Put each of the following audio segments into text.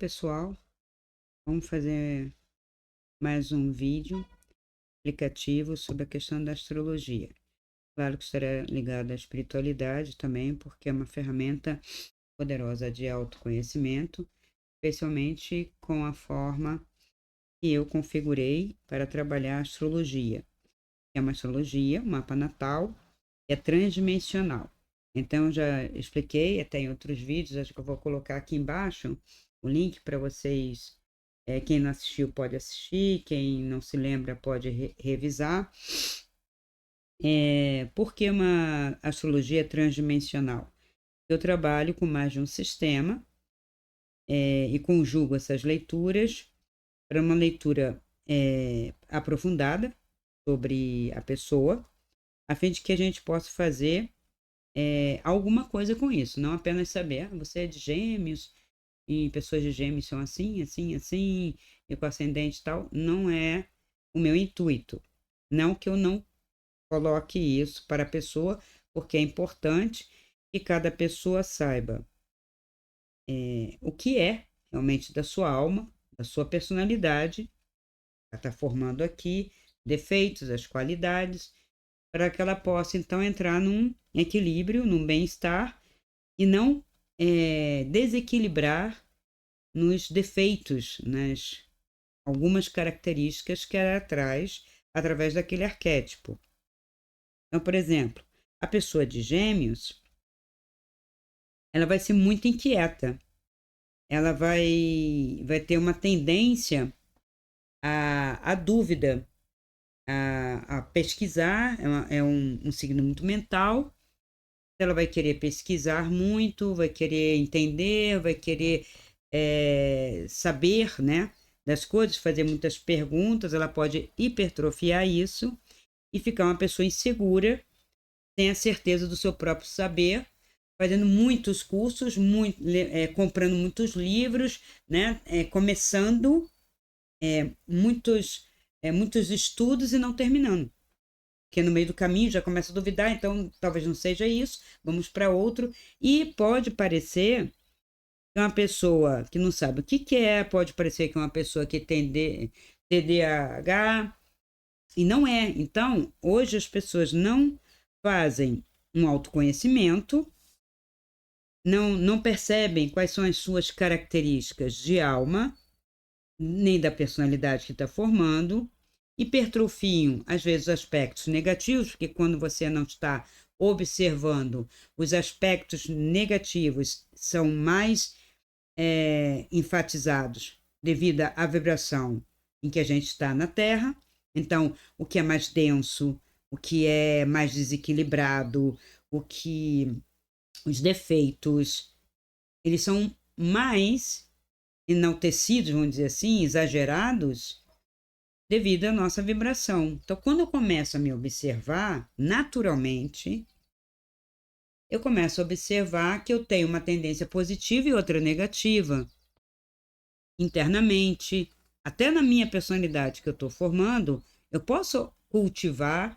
pessoal, vamos fazer mais um vídeo explicativo sobre a questão da astrologia. Claro que estará ligado à espiritualidade também, porque é uma ferramenta poderosa de autoconhecimento, especialmente com a forma que eu configurei para trabalhar a astrologia. É uma astrologia, um mapa natal, é transdimensional. Então, já expliquei até em outros vídeos, acho que eu vou colocar aqui embaixo o link para vocês. Quem não assistiu pode assistir, quem não se lembra pode revisar. Por que uma astrologia transdimensional? Eu trabalho com mais de um sistema e conjugo essas leituras para uma leitura aprofundada sobre a pessoa, a fim de que a gente possa fazer alguma coisa com isso, não apenas saber, você é de Gêmeos, e pessoas de Gêmeos são assim, assim, assim, e com ascendente e tal, não é o meu intuito. Não que eu não coloque isso para a pessoa, porque é importante que cada pessoa saiba o que é realmente da sua alma, da sua personalidade, ela está formando aqui, defeitos, as qualidades, para que ela possa então entrar num equilíbrio, num bem-estar e não desequilibrar nos defeitos, nas algumas características que ela traz através daquele arquétipo. Então, por exemplo, a pessoa de Gêmeos, ela vai ser muito inquieta, ela vai ter uma tendência à dúvida, a pesquisar, é um signo muito mental, ela vai querer pesquisar muito, vai querer entender, vai querer saber, né, das coisas, fazer muitas perguntas, ela pode hipertrofiar isso e ficar uma pessoa insegura, sem a certeza do seu próprio saber, fazendo muitos cursos, comprando muitos livros, né, começando muitos estudos e não terminando. Porque no meio do caminho já começa a duvidar, então talvez não seja isso, vamos para outro. E pode parecer que uma pessoa que não sabe o que é, pode parecer que é uma pessoa que tem TDAH, e não é. Então, hoje as pessoas não fazem um autoconhecimento, não percebem quais são as suas características de alma, nem da personalidade que está formando, hipertrofiam, às vezes, aspectos negativos, porque quando você não está observando, os aspectos negativos são mais enfatizados devido à vibração em que a gente está na Terra. Então, o que é mais denso, o que é mais desequilibrado, os defeitos, eles são mais enaltecidos, vamos dizer assim, exagerados, devido à nossa vibração. Então, quando eu começo a me observar, naturalmente, eu começo a observar que eu tenho uma tendência positiva e outra negativa. Internamente, até na minha personalidade que eu estou formando, eu posso cultivar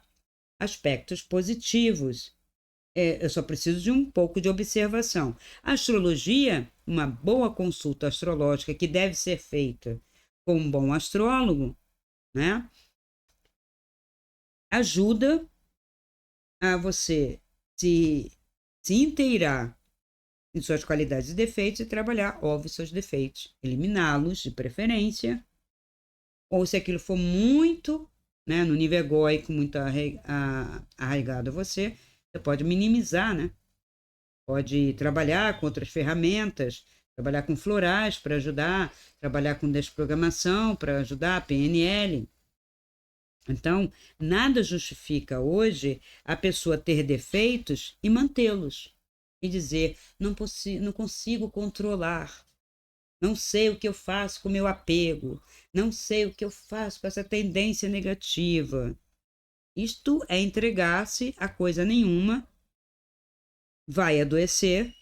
aspectos positivos. Eu só preciso de um pouco de observação. A astrologia, uma boa consulta astrológica que deve ser feita com um bom astrólogo, né, ajuda a você se inteirar em suas qualidades e defeitos e trabalhar, óbvio, seus defeitos, eliminá-los de preferência, ou se aquilo for muito, né, no nível egóico, muito arraigado a você pode minimizar, né? Pode trabalhar com outras ferramentas, trabalhar com florais para ajudar, trabalhar com desprogramação para ajudar, PNL. Então, nada justifica hoje a pessoa ter defeitos e mantê-los. E dizer, não consigo controlar, não sei o que eu faço com o meu apego, não sei o que eu faço com essa tendência negativa. Isto é entregar-se a coisa nenhuma, vai adoecer,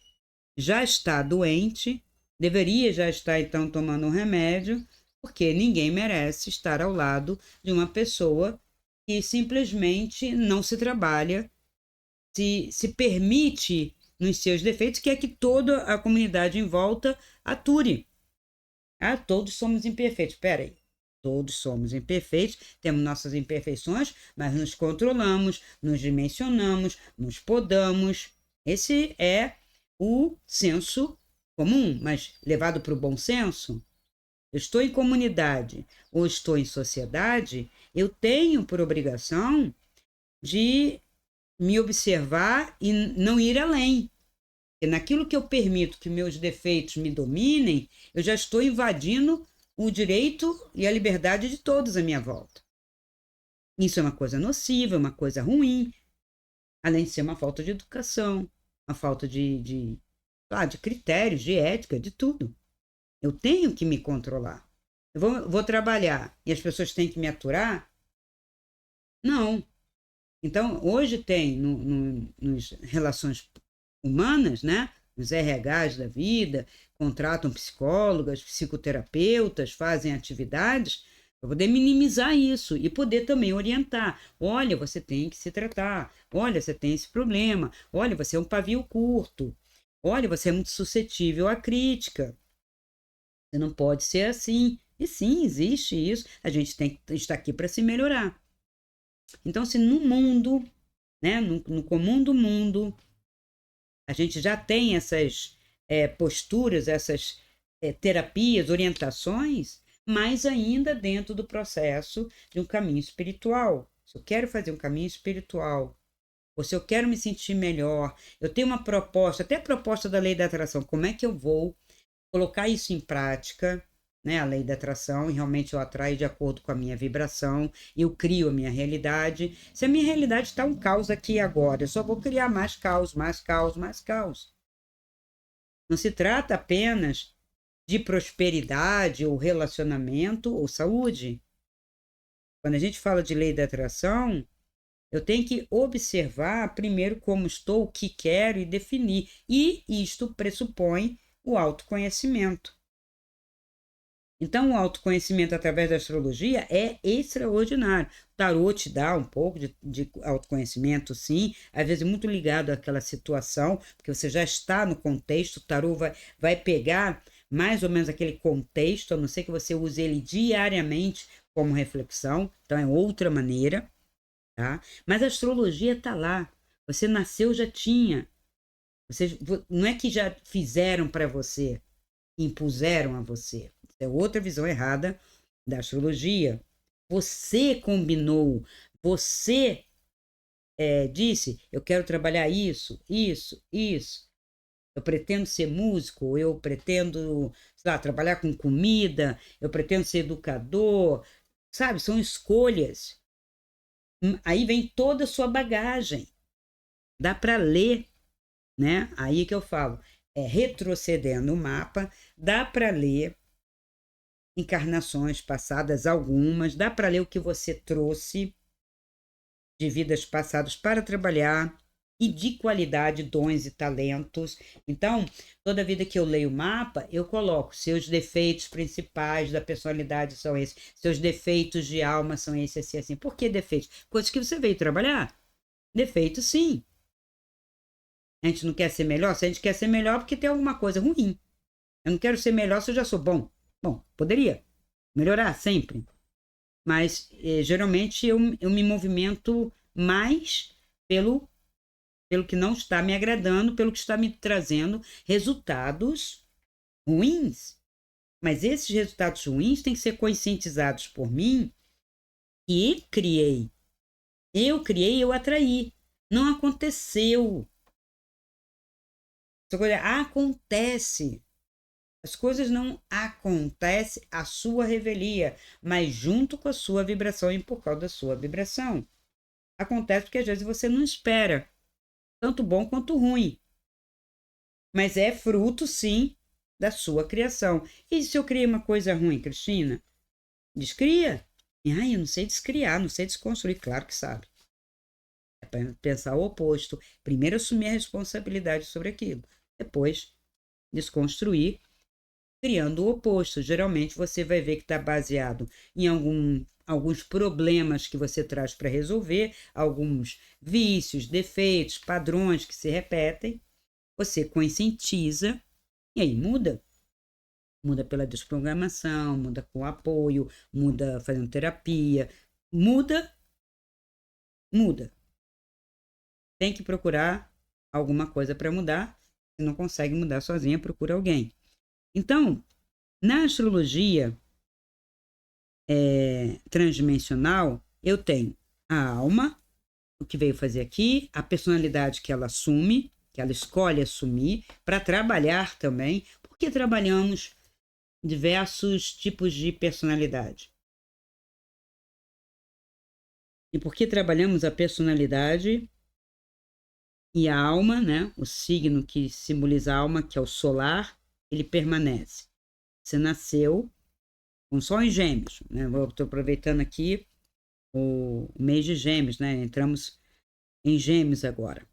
já está doente, deveria já estar então tomando um remédio, porque ninguém merece estar ao lado de uma pessoa que simplesmente não se trabalha, se permite nos seus defeitos, que é que toda a comunidade em volta ature. Ah, todos somos imperfeitos. Espera aí. Todos somos imperfeitos, temos nossas imperfeições, mas nos controlamos, nos dimensionamos, nos podamos. Esse é o senso comum, mas levado para o bom senso, eu estou em comunidade ou estou em sociedade, eu tenho por obrigação de me observar e não ir além. Porque naquilo que eu permito que meus defeitos me dominem, eu já estou invadindo o direito e a liberdade de todos à minha volta. Isso é uma coisa nociva, uma coisa ruim, além de ser uma falta de educação, uma falta de critérios, de ética, de tudo. Eu tenho que me controlar. Eu vou trabalhar e as pessoas têm que me aturar? Não. Então, hoje tem nos relações humanas, né? Os RHs da vida, contratam psicólogas, psicoterapeutas, fazem atividades para poder minimizar isso e poder também orientar. Olha, você tem que se tratar. Olha, você tem esse problema. Olha, você é um pavio curto. Olha, você é muito suscetível à crítica. Você não pode ser assim. E sim, existe isso. A gente tem que estar aqui para se melhorar. Então, se no mundo, né, no comum do mundo, a gente já tem essas posturas, essas terapias, orientações, mas ainda dentro do processo de um caminho espiritual. Se eu quero fazer um caminho espiritual, ou se eu quero me sentir melhor, eu tenho uma proposta, até a proposta da lei da atração, como é que eu vou colocar isso em prática, né, a lei da atração, e realmente eu atraio de acordo com a minha vibração, eu crio a minha realidade. Se a minha realidade está um caos aqui e agora, eu só vou criar mais caos, mais caos, mais caos. Não se trata apenas de prosperidade ou relacionamento ou saúde. Quando a gente fala de lei da atração, eu tenho que observar primeiro como estou, o que quero e definir. E isto pressupõe o autoconhecimento. Então, o autoconhecimento através da astrologia é extraordinário. O tarô te dá um pouco de autoconhecimento, sim, às vezes muito ligado àquela situação, porque você já está no contexto, o tarô vai pegar mais ou menos aquele contexto, a não ser que você use ele diariamente como reflexão, então é outra maneira, tá? Mas a astrologia está lá. Você nasceu, já tinha. Você, não é que já fizeram para você, impuseram a você. É outra visão errada da astrologia. Você combinou, você disse, eu quero trabalhar isso, isso, isso. Eu pretendo ser músico, eu pretendo, sei lá, trabalhar com comida, eu pretendo ser educador, sabe? São escolhas. Aí vem toda a sua bagagem. Dá para ler, né? Aí que eu falo, retrocedendo o mapa, dá para ler encarnações passadas, algumas, dá para ler o que você trouxe de vidas passadas para trabalhar e de qualidade, dons e talentos. Então, toda vida que eu leio o mapa, eu coloco seus defeitos principais da personalidade são esses, seus defeitos de alma são esses, assim, assim. Por que defeitos? Coisas que você veio trabalhar. Defeitos, sim. A gente não quer ser melhor? Se a gente quer ser melhor porque tem alguma coisa ruim. Eu não quero ser melhor se eu já sou bom. Bom, poderia melhorar sempre. Mas geralmente eu me movimento mais pelo que não está me agradando, pelo que está me trazendo resultados ruins. Mas esses resultados ruins têm que ser conscientizados por mim e criei. Eu criei, eu atraí. Não aconteceu. Essa coisa acontece. As coisas não acontecem à sua revelia, mas junto com a sua vibração e por causa da sua vibração. Acontece porque às vezes você não espera, tanto bom quanto ruim. Mas é fruto, sim, da sua criação. E se eu criei uma coisa ruim, Cristina? Descria. Ai, eu não sei descriar, não sei desconstruir. Claro que sabe. É para pensar o oposto. Primeiro assumir a responsabilidade sobre aquilo. Depois desconstruir, criando o oposto. Geralmente você vai ver que está baseado em alguns problemas que você traz para resolver, alguns vícios, defeitos, padrões que se repetem. Você conscientiza e aí muda. Muda pela desprogramação, muda com apoio, muda fazendo terapia, muda. Tem que procurar alguma coisa para mudar. Se não consegue mudar sozinha, procura alguém. Então, na astrologia transdimensional, eu tenho a alma, o que veio fazer aqui, a personalidade que ela assume, que ela escolhe assumir, para trabalhar também, porque trabalhamos diversos tipos de personalidade. E por que trabalhamos a personalidade e a alma, né? O signo que simboliza a alma, que é o solar, ele permanece. Você nasceu com Sol em Gêmeos, né? Estou aproveitando aqui o mês de Gêmeos, né? Entramos em Gêmeos agora.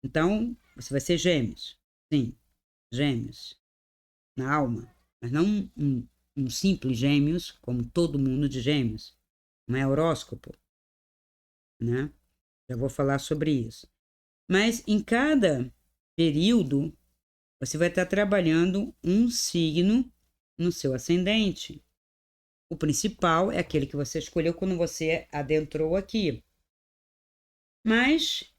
Então, você vai ser Gêmeos. Sim, Gêmeos. Na alma. Mas não um simples Gêmeos, como todo mundo de Gêmeos. Não é horóscopo, né? Já vou falar sobre isso. Mas em cada período, você vai estar trabalhando um signo no seu ascendente. O principal é aquele que você escolheu quando você adentrou aqui. Mas,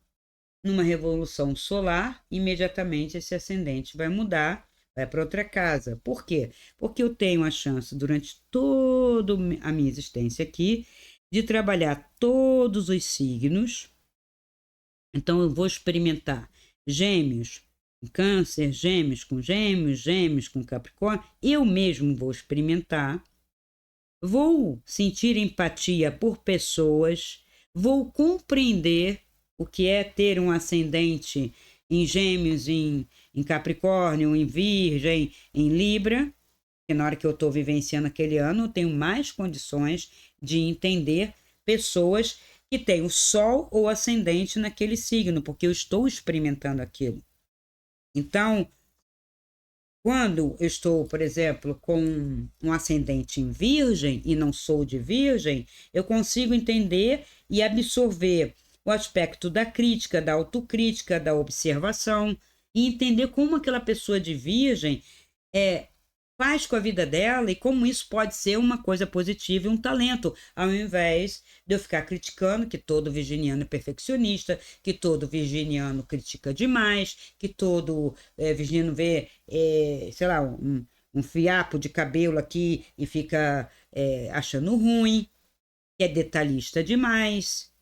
numa revolução solar, imediatamente esse ascendente vai mudar, vai para outra casa. Por quê? Porque eu tenho a chance, durante toda a minha existência aqui, de trabalhar todos os signos. Então, eu vou experimentar Gêmeos com Câncer, Gêmeos com Gêmeos, Gêmeos com Capricórnio. Eu mesmo vou experimentar. Vou sentir empatia por pessoas. Vou compreender o que é ter um ascendente em Gêmeos, em Capricórnio, em Virgem, em Libra. Porque na hora que eu estou vivenciando aquele ano, eu tenho mais condições de entender pessoas que têm o Sol ou ascendente naquele signo, porque eu estou experimentando aquilo. Então, quando eu estou, por exemplo, com um ascendente em Virgem e não sou de Virgem, eu consigo entender e absorver o aspecto da crítica, da autocrítica, da observação e entender como aquela pessoa de Virgem faz com a vida dela e como isso pode ser uma coisa positiva e um talento, ao invés de eu ficar criticando que todo virginiano é perfeccionista, que todo virginiano critica demais, que todo virginiano vê, sei lá, um fiapo de cabelo aqui e fica achando ruim, que é detalhista demais.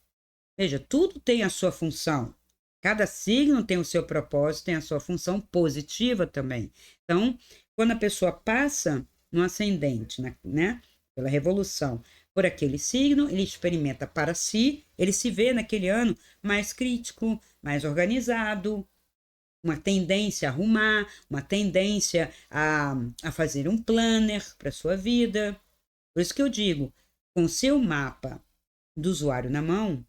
Veja, tudo tem a sua função. Cada signo tem o seu propósito, tem a sua função positiva também. Então, quando a pessoa passa no ascendente, né, pela revolução, por aquele signo, ele experimenta para si, ele se vê naquele ano mais crítico, mais organizado, uma tendência a arrumar, uma tendência a fazer um planner para a sua vida. Por isso que eu digo, com o seu mapa do usuário na mão,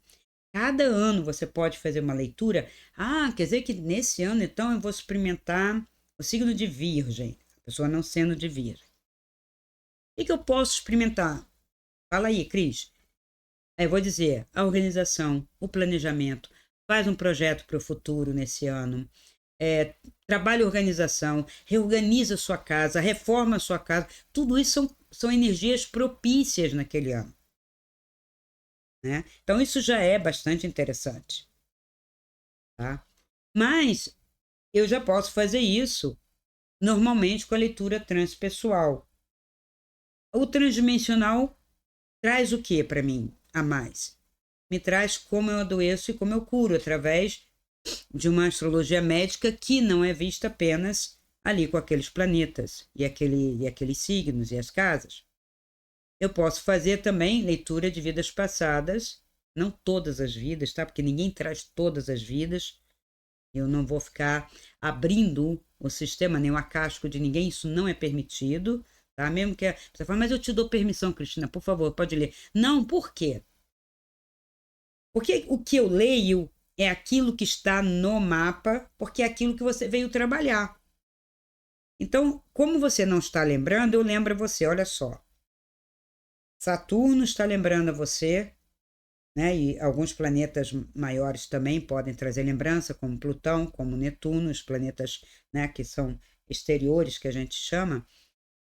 cada ano você pode fazer uma leitura. Ah, quer dizer que nesse ano, então, eu vou experimentar o signo de Virgem, a pessoa não sendo de Virgem. O que eu posso experimentar? Fala aí, Cris. Aí eu vou dizer, a organização, o planejamento, faz um projeto para o futuro nesse ano, trabalha organização, reorganiza sua casa, reforma sua casa, tudo isso são energias propícias naquele ano. Né? Então, isso já é bastante interessante. Tá? Mas eu já posso fazer isso normalmente com a leitura transpessoal. O transdimensional traz o que para mim a mais? Me traz como eu adoeço e como eu curo, através de uma astrologia médica que não é vista apenas ali com aqueles planetas e aqueles signos e as casas. Eu posso fazer também leitura de vidas passadas, não todas as vidas, tá? Porque ninguém traz todas as vidas. Eu não vou ficar abrindo o sistema, nem o acástico de ninguém, isso não é permitido, tá? Mesmo que você fale, mas eu te dou permissão, Cristina, por favor, pode ler. Não, por quê? Porque o que eu leio é aquilo que está no mapa, porque é aquilo que você veio trabalhar. Então, como você não está lembrando, eu lembro a você, olha só. Saturno está lembrando a você, né? E alguns planetas maiores também podem trazer lembrança, como Plutão, como Netuno, os planetas, né, que são exteriores, que a gente chama.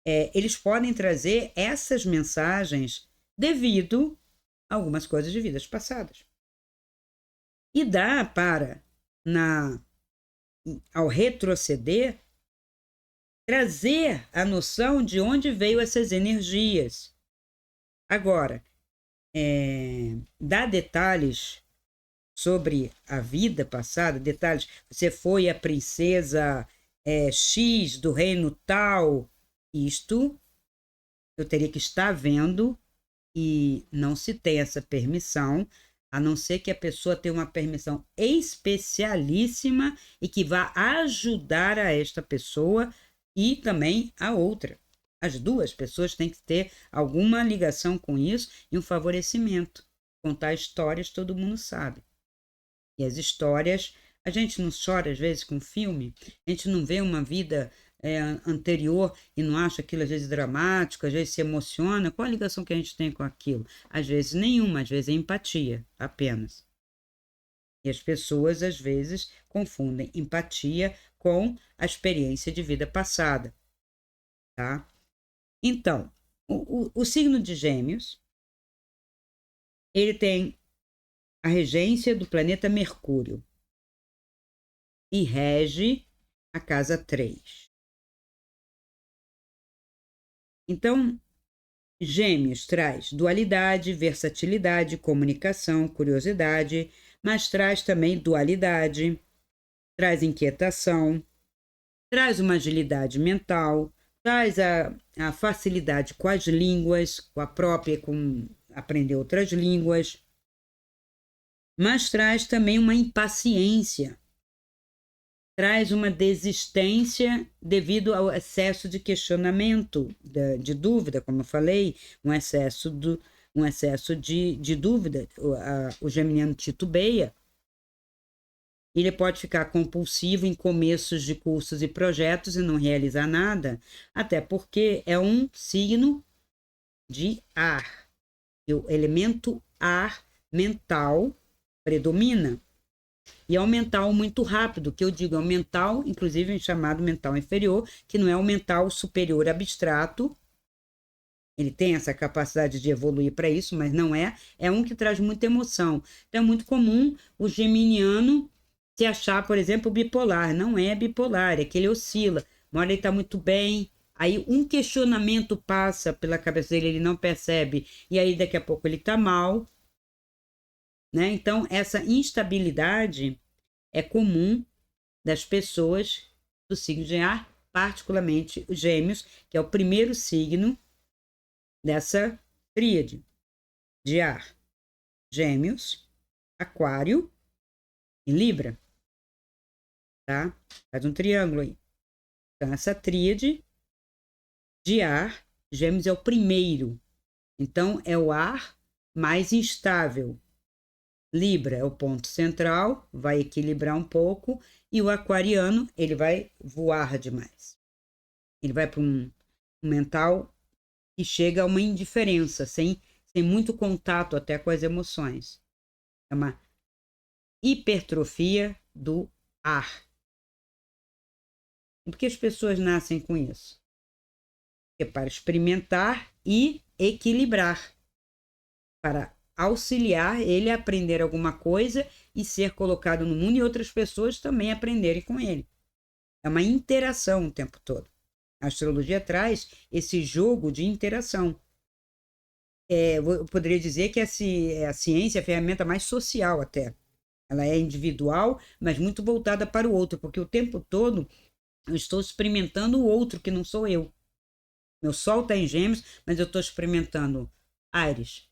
eles podem trazer essas mensagens devido a algumas coisas de vidas passadas. E dá para, ao retroceder, trazer a noção de onde veio essas energias. Agora, dá detalhes sobre a vida passada, detalhes, você foi a princesa X do reino tal, isto eu teria que estar vendo e não se tem essa permissão, a não ser que a pessoa tenha uma permissão especialíssima e que vá ajudar a esta pessoa e também a outra. As duas pessoas têm que ter alguma ligação com isso e um favorecimento. Contar histórias todo mundo sabe. E as histórias, a gente não chora às vezes com filme, a gente não vê uma vida anterior e não acha aquilo às vezes dramático, às vezes se emociona. Qual a ligação que a gente tem com aquilo? Às vezes nenhuma, às vezes é empatia apenas. E as pessoas às vezes confundem empatia com a experiência de vida passada, tá? Então, o signo de Gêmeos, ele tem a regência do planeta Mercúrio e rege a casa 3. Então, Gêmeos traz dualidade, versatilidade, comunicação, curiosidade, mas traz também dualidade, traz inquietação, traz uma agilidade mental, traz a facilidade com as línguas, com a própria, com aprender outras línguas, mas traz também uma impaciência, traz uma desistência devido ao excesso de questionamento, de dúvida, como eu falei, um excesso de dúvida. O geminiano titubeia. Ele pode ficar compulsivo em começos de cursos e projetos e não realizar nada, até porque é um signo de ar. E o elemento ar mental predomina. E é um mental muito rápido, que eu digo, é um mental, inclusive chamado mental inferior, que não é um mental superior abstrato. Ele tem essa capacidade de evoluir para isso, mas não é. É um que traz muita emoção. Então é muito comum o geminiano se achar, por exemplo, bipolar. Não é bipolar, é que ele oscila. Uma hora ele está muito bem, aí um questionamento passa pela cabeça dele, ele não percebe, e aí daqui a pouco ele está mal. Né? Então, essa instabilidade é comum das pessoas do signo de ar, particularmente os Gêmeos, que é o primeiro signo dessa tríade de ar. Gêmeos, Aquário e Libra. Tá? Faz um triângulo aí. Então, essa tríade de ar, Gêmeos é o primeiro. Então, é o ar mais instável. Libra é o ponto central, vai equilibrar um pouco, e o aquariano, ele vai voar demais. Ele vai para um mental que chega a uma indiferença, sem muito contato até com as emoções. É uma hipertrofia do ar. E por que as pessoas nascem com isso? É para experimentar e equilibrar, para auxiliar ele a aprender alguma coisa e ser colocado no mundo e outras pessoas também aprenderem com ele. É uma interação o tempo todo. A astrologia traz esse jogo de interação. Eu poderia dizer que a ciência é a ferramenta mais social até. Ela é individual, mas muito voltada para o outro, porque o tempo todo eu estou experimentando o outro que não sou eu. Meu sol está em Gêmeos, mas eu estou experimentando Áries,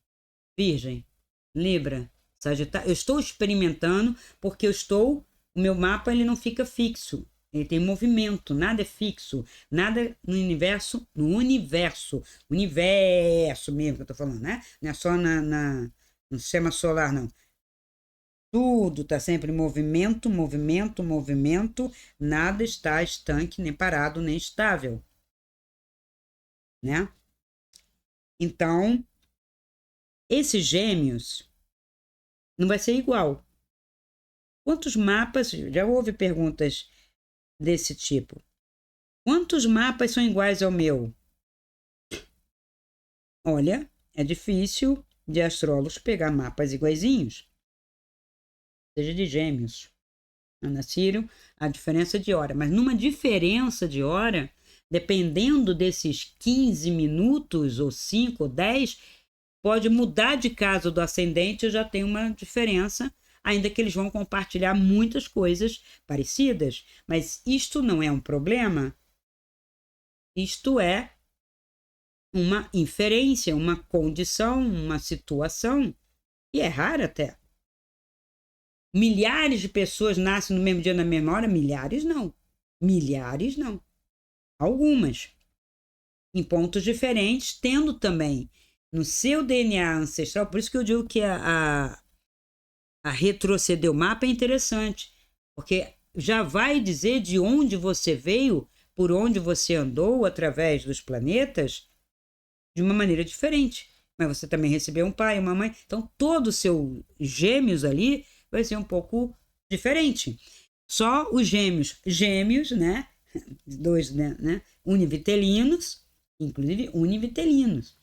Virgem, Libra, Sagitário. Eu estou experimentando porque o meu mapa ele não fica fixo. Ele tem movimento, nada é fixo, nada universo mesmo que eu tô falando, né? Não é só no sistema solar, não. Tudo está sempre em movimento, nada está estanque, nem parado, nem estável, né? Então, esses Gêmeos não vai ser igual. Quantos mapas, já houve perguntas desse tipo. Quantos mapas são iguais ao meu? Olha, é difícil de astrólogos pegar mapas iguaizinhos, seja de gêmeos. Nasceram a diferença de hora, mas numa diferença de hora, dependendo desses 15 minutos, ou 5 ou 10, pode mudar de casa do ascendente, já tem uma diferença, ainda que eles vão compartilhar muitas coisas parecidas. Mas isto não é um problema, isto é uma inferência, uma condição, uma situação, e é rara até. Milhares de pessoas nascem no mesmo dia, na mesma hora? Milhares não. Milhares não. Algumas. Em pontos diferentes, tendo também no seu DNA ancestral. Por isso que eu digo que a retroceder o mapa é interessante. Porque já vai dizer de onde você veio, por onde você andou através dos planetas, de uma maneira diferente. Mas você também recebeu um pai, uma mãe. Então, todo o seu gêmeos ali vai ser um pouco diferente. Só os gêmeos, né? Dois, né? Univitelinos, inclusive univitelinos.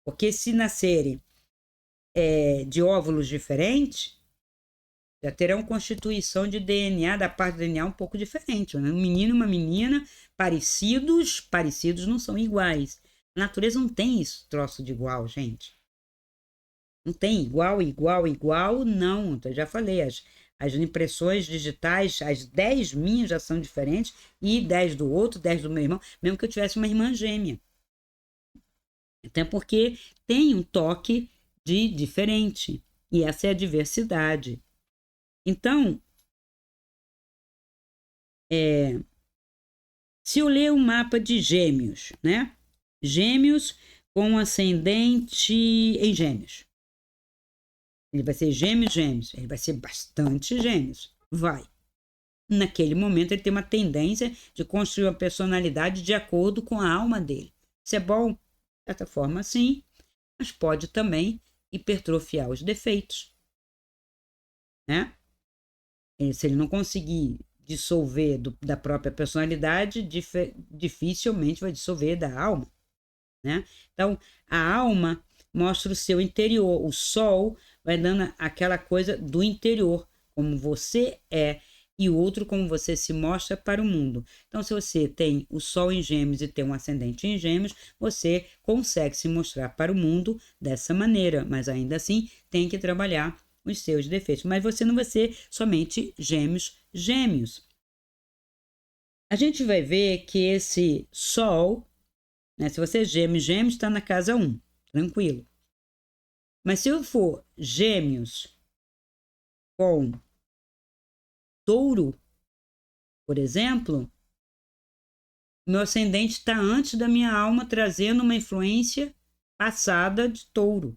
Porque se nascerem de óvulos diferentes, já terão constituição de DNA, da parte do DNA um pouco diferente. Né? Um menino e uma menina, parecidos não são iguais. A natureza não tem isso, troço de igual, gente. Não tem igual, não. Eu já falei, as impressões digitais, as 10 minhas já são diferentes, e 10 do outro, 10 do meu irmão, mesmo que eu tivesse uma irmã gêmea. Até porque tem um toque de diferente, e essa é a diversidade. Então, se eu ler um mapa de gêmeos, né? Gêmeos com ascendente em gêmeos. Ele vai ser gêmeos. Ele vai ser bastante gêmeos. Vai. Naquele momento, ele tem uma tendência de construir uma personalidade de acordo com a alma dele. Isso é bom? De certa forma, sim. Mas pode também hipertrofiar os defeitos. Né? Se ele não conseguir dissolver da própria personalidade, dificilmente vai dissolver da alma. Né? Então, a alma mostra o seu interior. O sol vai dando aquela coisa do interior, como você é, e o outro como você se mostra para o mundo. Então, se você tem o sol em gêmeos e tem um ascendente em gêmeos, você consegue se mostrar para o mundo dessa maneira, mas ainda assim tem que trabalhar os seus defeitos. Mas você não vai ser somente gêmeos. A gente vai ver que esse sol, né, se você é gêmeos, está na casa 1, tranquilo. Mas se eu for gêmeos com touro, por exemplo, meu ascendente está antes da minha alma, trazendo uma influência passada de touro.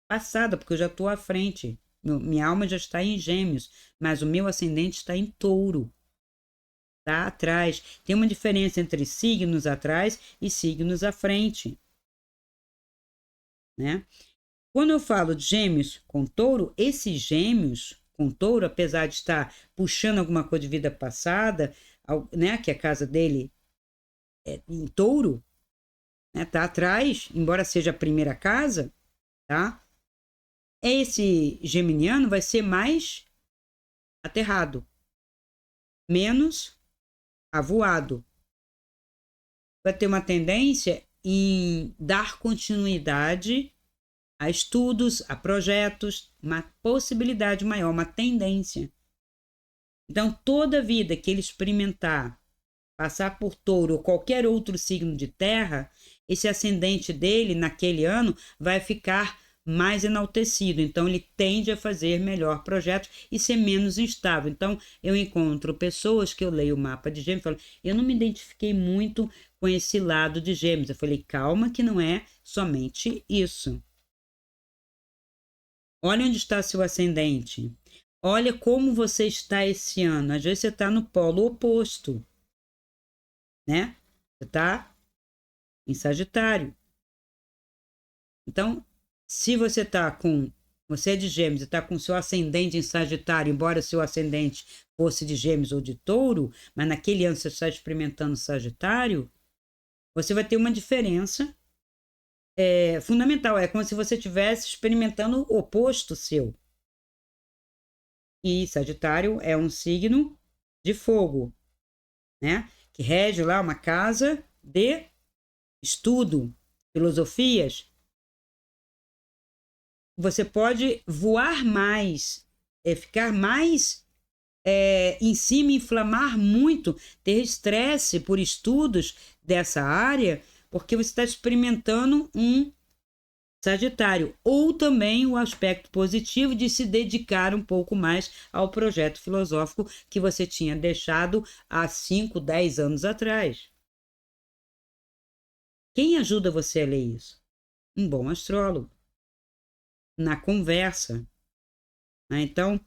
Passada, porque eu já estou à frente. Minha alma já está em gêmeos, mas o meu ascendente está em touro. Está atrás. Tem uma diferença entre signos atrás e signos à frente. Né? Quando eu falo de gêmeos com touro, esses gêmeos com touro, apesar de estar puxando alguma coisa de vida passada, né, que a casa dele é em touro, né, tá atrás, embora seja a primeira casa, tá? Esse geminiano vai ser mais aterrado, menos avoado. Vai ter uma tendência em dar continuidade a estudos, a projetos, uma possibilidade maior, uma tendência. Então, toda vida que ele experimentar, passar por touro ou qualquer outro signo de terra, esse ascendente dele, naquele ano, vai ficar mais enaltecido. Então, ele tende a fazer melhor projetos e ser menos instável. Então, eu encontro pessoas que eu leio o mapa de gêmeos e falo, eu não me identifiquei muito com esse lado de gêmeos. Eu falei, calma que não é somente isso. Olha onde está seu ascendente. Olha como você está esse ano. Às vezes você está no polo oposto, né? Você está em Sagitário. Então, se você está com... Você é de Gêmeos e está com seu ascendente em Sagitário, embora seu ascendente fosse de Gêmeos ou de Touro, mas naquele ano você está experimentando Sagitário, você vai ter uma diferença fundamental. É como se você estivesse experimentando o oposto seu. E Sagitário é um signo de fogo, né? Que rege lá uma casa de estudo, filosofias. Você pode voar mais, ficar mais em cima, inflamar muito, ter estresse por estudos dessa área, porque você está experimentando um Sagitário, ou também o aspecto positivo de se dedicar um pouco mais ao projeto filosófico que você tinha deixado há 5, 10 anos atrás. Quem ajuda você a ler isso? Um bom astrólogo. Na conversa, né? Então,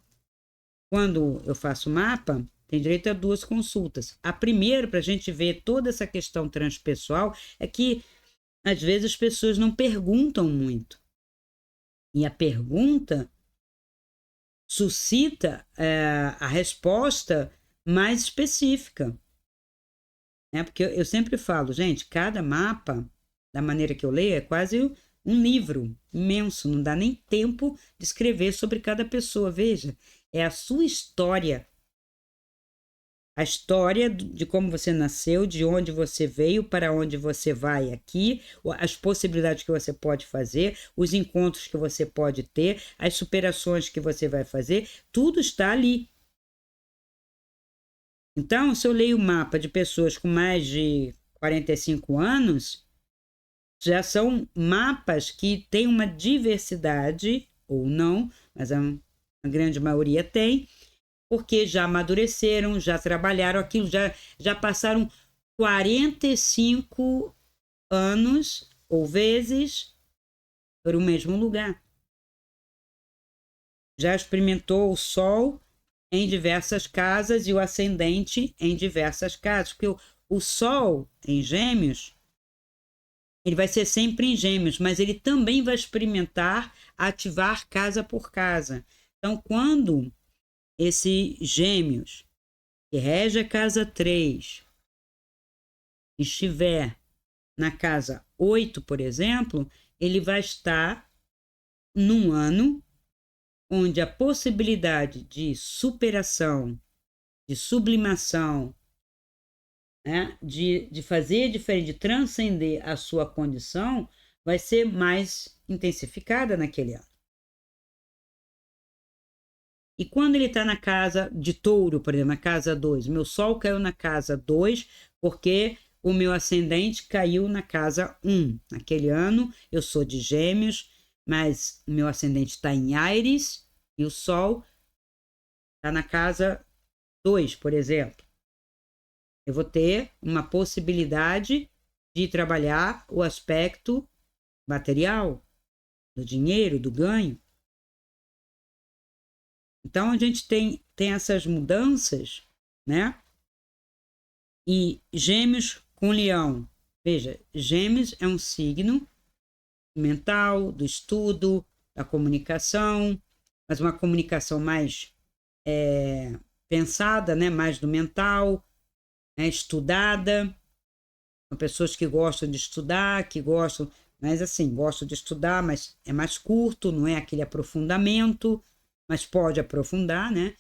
quando eu faço mapa, tem direito a 2 consultas. A primeira, para a gente ver toda essa questão transpessoal, é que às vezes as pessoas não perguntam muito. E a pergunta suscita a resposta mais específica. Né? Porque eu sempre falo, gente, cada mapa, da maneira que eu leio, é quase um livro imenso, não dá nem tempo de escrever sobre cada pessoa. Veja, é a sua história. A história de como você nasceu, de onde você veio, para onde você vai aqui, as possibilidades que você pode fazer, os encontros que você pode ter, as superações que você vai fazer, tudo está ali. Então, se eu leio o mapa de pessoas com mais de 45 anos, já são mapas que têm uma diversidade, ou não, mas a grande maioria tem, porque já amadureceram, já trabalharam aquilo, já passaram 45 anos ou vezes por o mesmo lugar. Já experimentou o Sol em diversas casas e o ascendente em diversas casas, porque o Sol em Gêmeos, ele vai ser sempre em Gêmeos, mas ele também vai experimentar ativar casa por casa. Então, quando esse Gêmeos, que rege a casa 3, estiver na casa 8, por exemplo, ele vai estar num ano onde a possibilidade de superação, de sublimação, né, de fazer diferente, de transcender a sua condição, vai ser mais intensificada naquele ano. E quando ele está na casa de Touro, por exemplo, na casa 2, meu Sol caiu na casa 2, porque o meu ascendente caiu na casa 1. Naquele ano, eu sou de Gêmeos, mas o meu ascendente está em Áries e o Sol está na casa 2, por exemplo. Eu vou ter uma possibilidade de trabalhar o aspecto material, do dinheiro, do ganho. Então, a gente tem essas mudanças, né? E Gêmeos com Leão. Veja, Gêmeos é um signo mental, do estudo, da comunicação, mas uma comunicação mais pensada, né? Mais do mental, né? Estudada. São pessoas que gostam de estudar, que gostam, mas assim, gostam de estudar, mas é mais curto, não é aquele aprofundamento, mas pode aprofundar, né?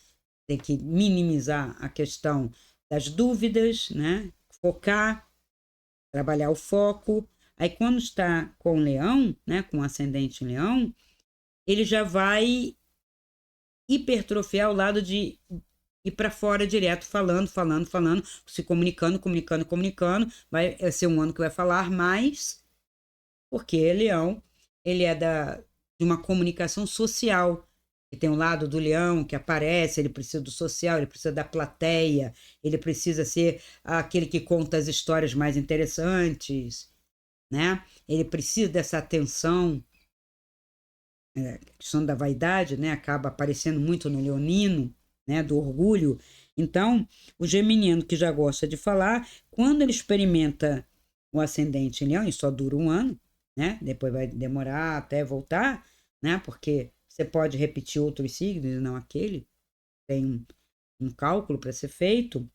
Tem que minimizar a questão das dúvidas, né? Focar, trabalhar o foco. Aí quando está com leão, né, com ascendente em leão, ele já vai hipertrofiar o lado de ir para fora direto, falando, se comunicando. Vai ser um ano que vai falar mais, porque leão, ele é de uma comunicação social. E tem um lado do leão que aparece, ele precisa do social, ele precisa da plateia, ele precisa ser aquele que conta as histórias mais interessantes, né? Ele precisa dessa atenção, a questão da vaidade, né? Acaba aparecendo muito no leonino, né? Do orgulho. Então, o geminiano que já gosta de falar, quando ele experimenta o ascendente em leão, e só dura um ano, né? Depois vai demorar até voltar, né? Porque você pode repetir outros signos, não aquele. Tem um cálculo para ser feito.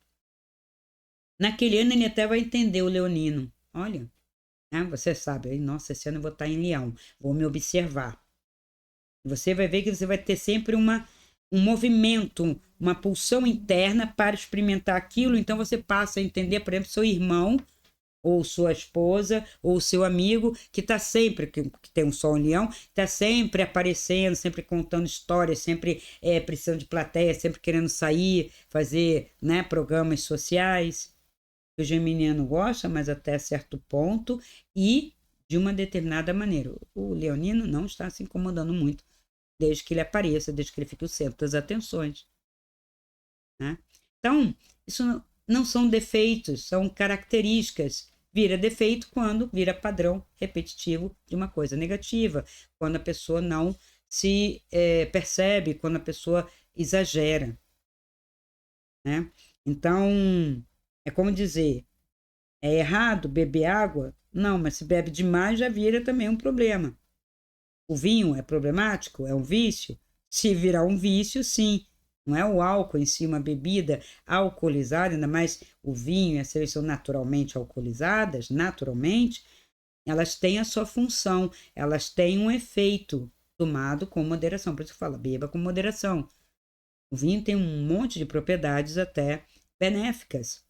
Naquele ano ele até vai entender o leonino. Olha, né? Você sabe, nossa, esse ano eu vou estar em Leão, vou me observar. Você vai ver que você vai ter sempre um movimento, uma pulsão interna para experimentar aquilo. Então você passa a entender, por exemplo, seu irmão, ou sua esposa, ou seu amigo, que está sempre, que tem um sol em Leão, está sempre aparecendo, sempre contando histórias, sempre precisando de plateia, sempre querendo sair, fazer, né, programas sociais. O geminiano gosta, mas até certo ponto, e de uma determinada maneira. O leonino não está se incomodando muito, desde que ele apareça, desde que ele fique o centro das atenções, né? Então, isso não são defeitos, são características. Vira defeito quando vira padrão repetitivo de uma coisa negativa, quando a pessoa não se percebe, quando a pessoa exagera, né? Então, é como dizer, é errado beber água? Não, mas se bebe demais já vira também um problema. O vinho é problemático? É um vício? Se virar um vício, sim. Não é o álcool em si, uma bebida alcoolizada, ainda mais o vinho e a cerveja são naturalmente alcoolizadas, naturalmente, elas têm a sua função, elas têm um efeito tomado com moderação. Por isso que fala, beba com moderação. O vinho tem um monte de propriedades até benéficas,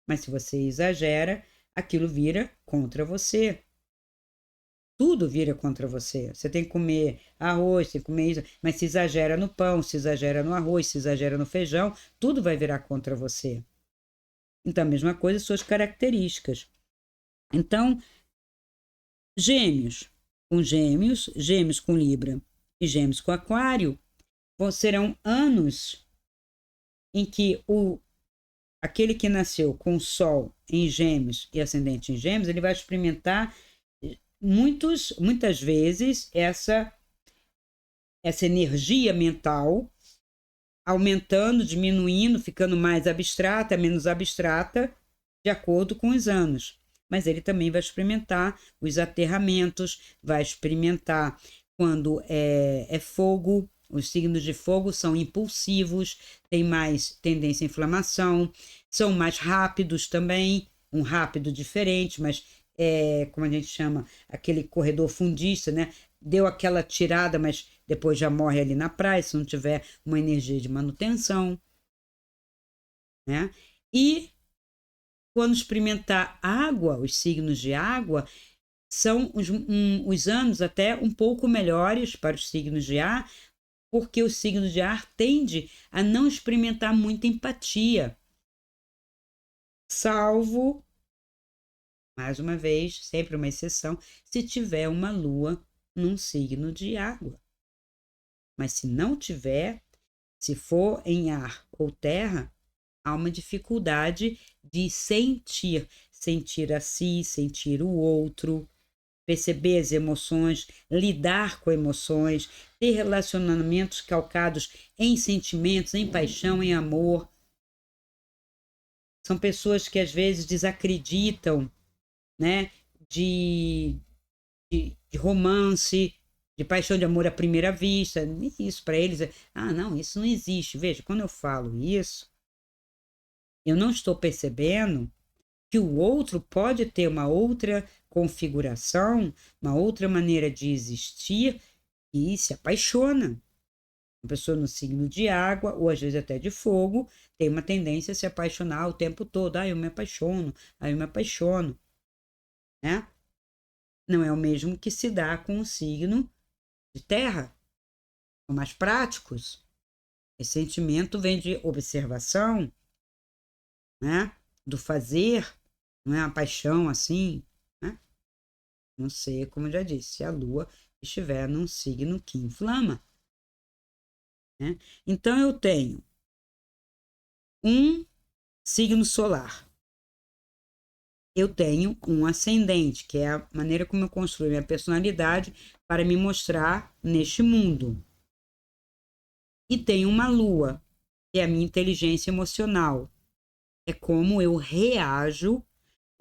mas se você exagera, aquilo vira contra você. Tudo vira contra você. Você tem que comer arroz, tem que comer isso, mas se exagera no pão, se exagera no arroz, se exagera no feijão, tudo vai virar contra você. Então, a mesma coisa, suas características. Então, gêmeos com Libra e gêmeos com Aquário, serão anos em que aquele que nasceu com Sol em Gêmeos e ascendente em Gêmeos, ele vai experimentar muitas vezes essa energia mental aumentando, diminuindo, ficando mais abstrata, menos abstrata, de acordo com os anos. Mas ele também vai experimentar os aterramentos, vai experimentar quando é fogo. Os signos de fogo são impulsivos, têm mais tendência à inflamação, são mais rápidos também, um rápido diferente, mas como a gente chama, aquele corredor fundista, né? Deu aquela tirada, mas depois já morre ali na praia, se não tiver uma energia de manutenção, né? E quando experimentar água, os signos de água, são os anos até um pouco melhores para os signos de ar, porque o signo de ar tende a não experimentar muita empatia, salvo, mais uma vez, sempre uma exceção, se tiver uma lua num signo de água. Mas se não tiver, se for em ar ou terra, há uma dificuldade de sentir a si, sentir o outro, perceber as emoções, lidar com emoções, ter relacionamentos calcados em sentimentos, em paixão, em amor. São pessoas que às vezes desacreditam, né, de romance, de paixão de amor à primeira vista. Isso para eles não, isso não existe. Veja, quando eu falo isso, eu não estou percebendo que o outro pode ter uma outra configuração, uma outra maneira de existir e se apaixona. Uma pessoa no signo de água, ou às vezes até de fogo, tem uma tendência a se apaixonar o tempo todo. Eu me apaixono, eu me apaixono. Né? Não é o mesmo que se dá com o signo de terra. São mais práticos. Esse sentimento vem de observação, né? Do fazer, não é uma paixão assim, né? Não sei, como eu já disse, se a lua estiver num signo que inflama. Né? Então, eu tenho um signo solar. Eu tenho um ascendente, que é a maneira como eu construo minha personalidade para me mostrar neste mundo. E tenho uma lua, que é a minha inteligência emocional. É como eu reajo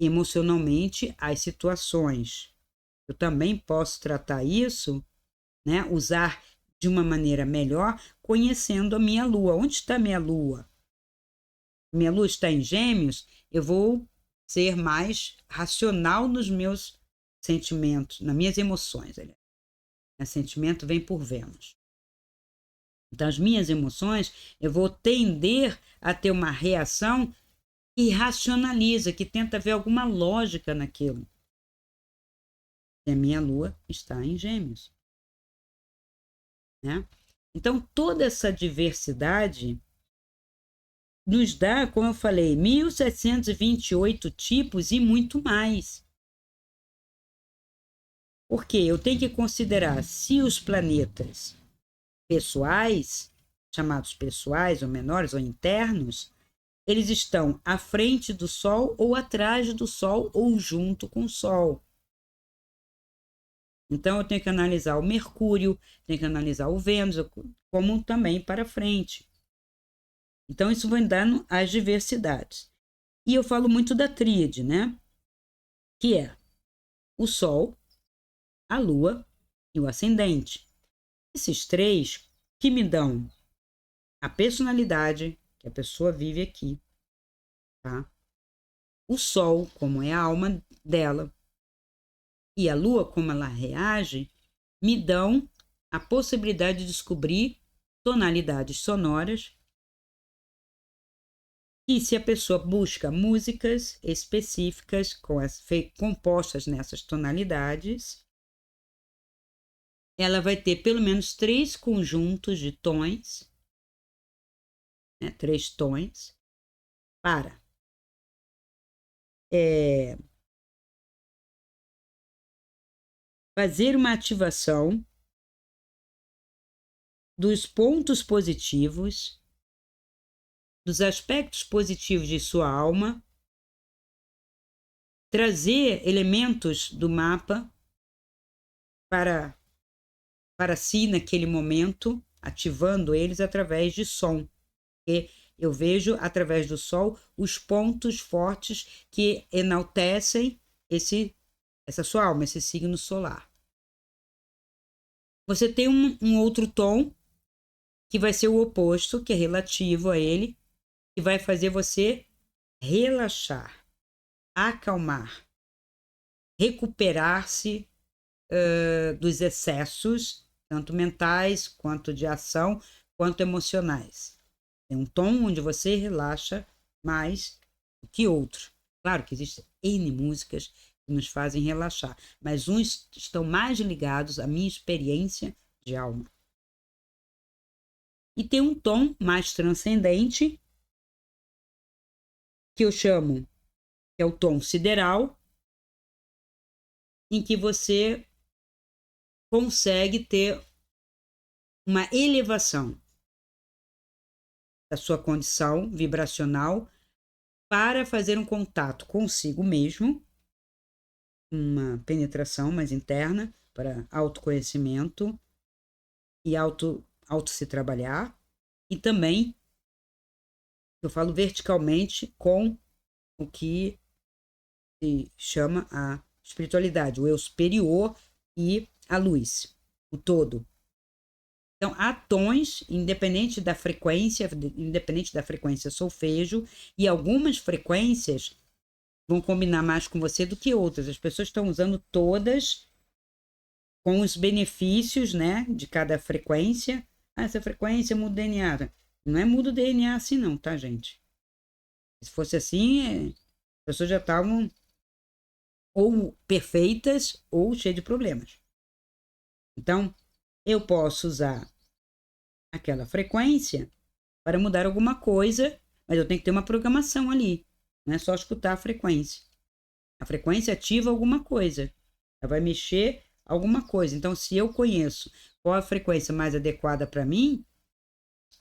emocionalmente às situações. Eu também posso tratar isso, né, usar de uma maneira melhor, conhecendo a minha lua. Onde está a minha lua? Minha lua está em Gêmeos, eu vou ser mais racional nos meus sentimentos, nas minhas emoções, aliás. O sentimento vem por Vênus. Então, as minhas emoções, eu vou tender a ter uma reação que racionaliza, que tenta ver alguma lógica naquilo. E a minha lua está em Gêmeos. Né? Então, toda essa diversidade nos dá, como eu falei, 1.728 tipos e muito mais. Porque eu tenho que considerar se os planetas pessoais, chamados pessoais ou menores ou internos, eles estão à frente do Sol ou atrás do Sol ou junto com o Sol. Então, eu tenho que analisar o Mercúrio, tenho que analisar o Vênus, como também para frente. Então, isso vai dando as diversidades. E eu falo muito da tríade, né? Que é o Sol, a Lua e o Ascendente. Esses três que me dão a personalidade que a pessoa vive aqui, tá? O Sol, como é a alma dela, e a Lua, como ela reage, me dão a possibilidade de descobrir tonalidades sonoras. E se a pessoa busca músicas específicas compostas nessas tonalidades, ela vai ter pelo menos 3 conjuntos de tons, né, 3 tons, para fazer uma ativação dos pontos positivos, dos aspectos positivos de sua alma, trazer elementos do mapa para si naquele momento, ativando eles através de som. E eu vejo através do Sol os pontos fortes que enaltecem essa sua alma, esse signo solar. Você tem um outro tom que vai ser o oposto, que é relativo a ele, que vai fazer você relaxar, acalmar, recuperar-se dos excessos, tanto mentais, quanto de ação, quanto emocionais. Tem um tom onde você relaxa mais do que outro. Claro que existem N músicas que nos fazem relaxar, mas uns estão mais ligados à minha experiência de alma. E tem um tom mais transcendente, que eu chamo, que é o tom sideral, em que você consegue ter uma elevação da sua condição vibracional para fazer um contato consigo mesmo, uma penetração mais interna para autoconhecimento e auto se trabalhar, e também eu falo verticalmente com o que se chama a espiritualidade, o eu superior e a luz, o todo. Então, há tons, independente da frequência solfejo, e algumas frequências vão combinar mais com você do que outras. As pessoas estão usando todas com os benefícios, né, de cada frequência. Ah, essa frequência muda o DNA. Não é muda o DNA assim não, tá, gente? Se fosse assim, as pessoas já estavam ou perfeitas ou cheias de problemas. Então, eu posso usar aquela frequência para mudar alguma coisa, mas eu tenho que ter uma programação ali. Não é só escutar a frequência. A frequência ativa alguma coisa. Ela vai mexer alguma coisa. Então, se eu conheço qual a frequência mais adequada para mim,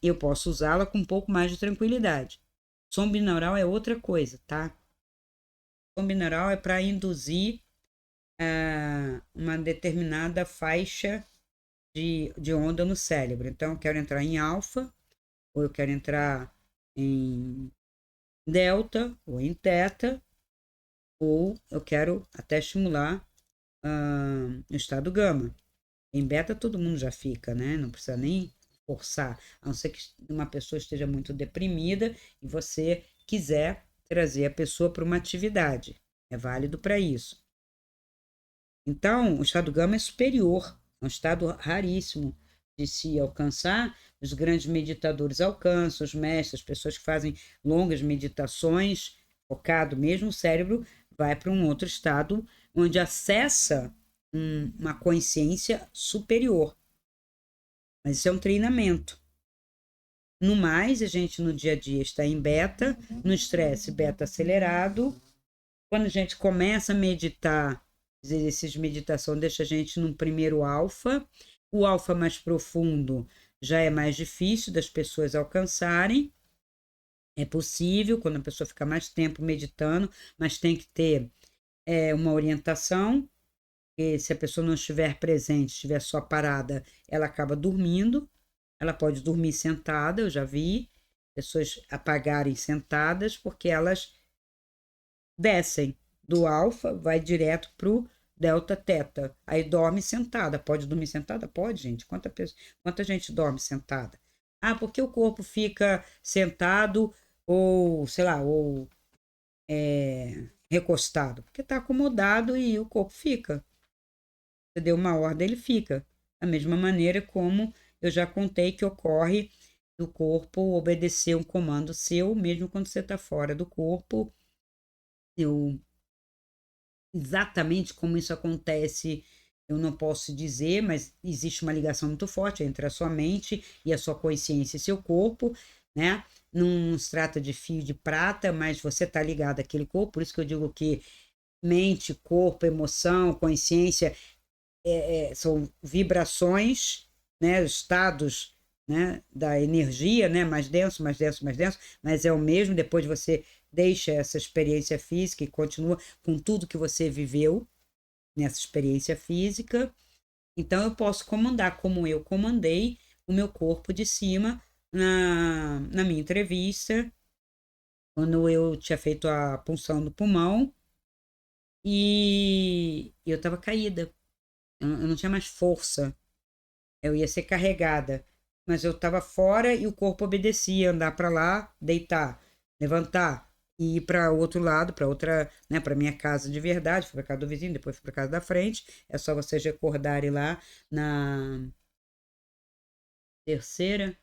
eu posso usá-la com um pouco mais de tranquilidade. Som binaural é outra coisa, tá? Som binaural é para induzir uma determinada faixa de onda no cérebro. Então, eu quero entrar em alfa, ou eu quero entrar em delta, ou em teta, ou eu quero até estimular o estado gama. Em beta todo mundo já fica, né? Não precisa nem forçar, a não ser que uma pessoa esteja muito deprimida e você quiser trazer a pessoa para uma atividade. É válido para isso. Então, o estado gama é superior, é um estado raríssimo de se alcançar. Os grandes meditadores alcançam, os mestres, as pessoas que fazem longas meditações, focado mesmo, o cérebro vai para um outro estado onde acessa uma consciência superior. Mas isso é um treinamento. No mais, a gente no dia a dia está em beta, no estresse beta acelerado. Quando a gente começa a meditar, os exercícios de meditação deixa a gente num primeiro alfa. O alfa mais profundo já é mais difícil das pessoas alcançarem. É possível quando a pessoa fica mais tempo meditando, mas tem que ter uma orientação. E se a pessoa não estiver presente, estiver só parada, ela acaba dormindo. Ela pode dormir sentada, eu já vi pessoas apagarem sentadas, porque elas descem do alfa, vai direto pro delta teta. Aí dorme sentada. Pode dormir sentada? Pode, gente. Quanta gente dorme sentada? Ah, porque o corpo fica sentado ou, sei lá, ou recostado? Porque está acomodado e o corpo fica. Você deu uma ordem, ele fica. Da mesma maneira como eu já contei que ocorre do corpo obedecer um comando seu, mesmo quando você está fora do corpo. Exatamente como isso acontece, eu não posso dizer, mas existe uma ligação muito forte entre a sua mente e a sua consciência e seu corpo, né? Não se trata de fio de prata, mas você está ligado àquele corpo, por isso que eu digo que mente, corpo, emoção, consciência são vibrações, né, estados, né, da energia, né, mais denso, mais denso, mais denso, mas é o mesmo. Depois você deixa essa experiência física e continua com tudo que você viveu nessa experiência física. Então eu posso comandar como eu comandei o meu corpo de cima na minha entrevista, quando eu tinha feito a punção do pulmão e eu estava caída. Eu não tinha mais força. Eu ia ser carregada, mas eu estava fora e o corpo obedecia, andar para lá, deitar, levantar e ir para o outro lado, para outra, né, para minha casa de verdade. Fui para casa do vizinho, depois fui para casa da frente. É só vocês recordarem lá na terceira,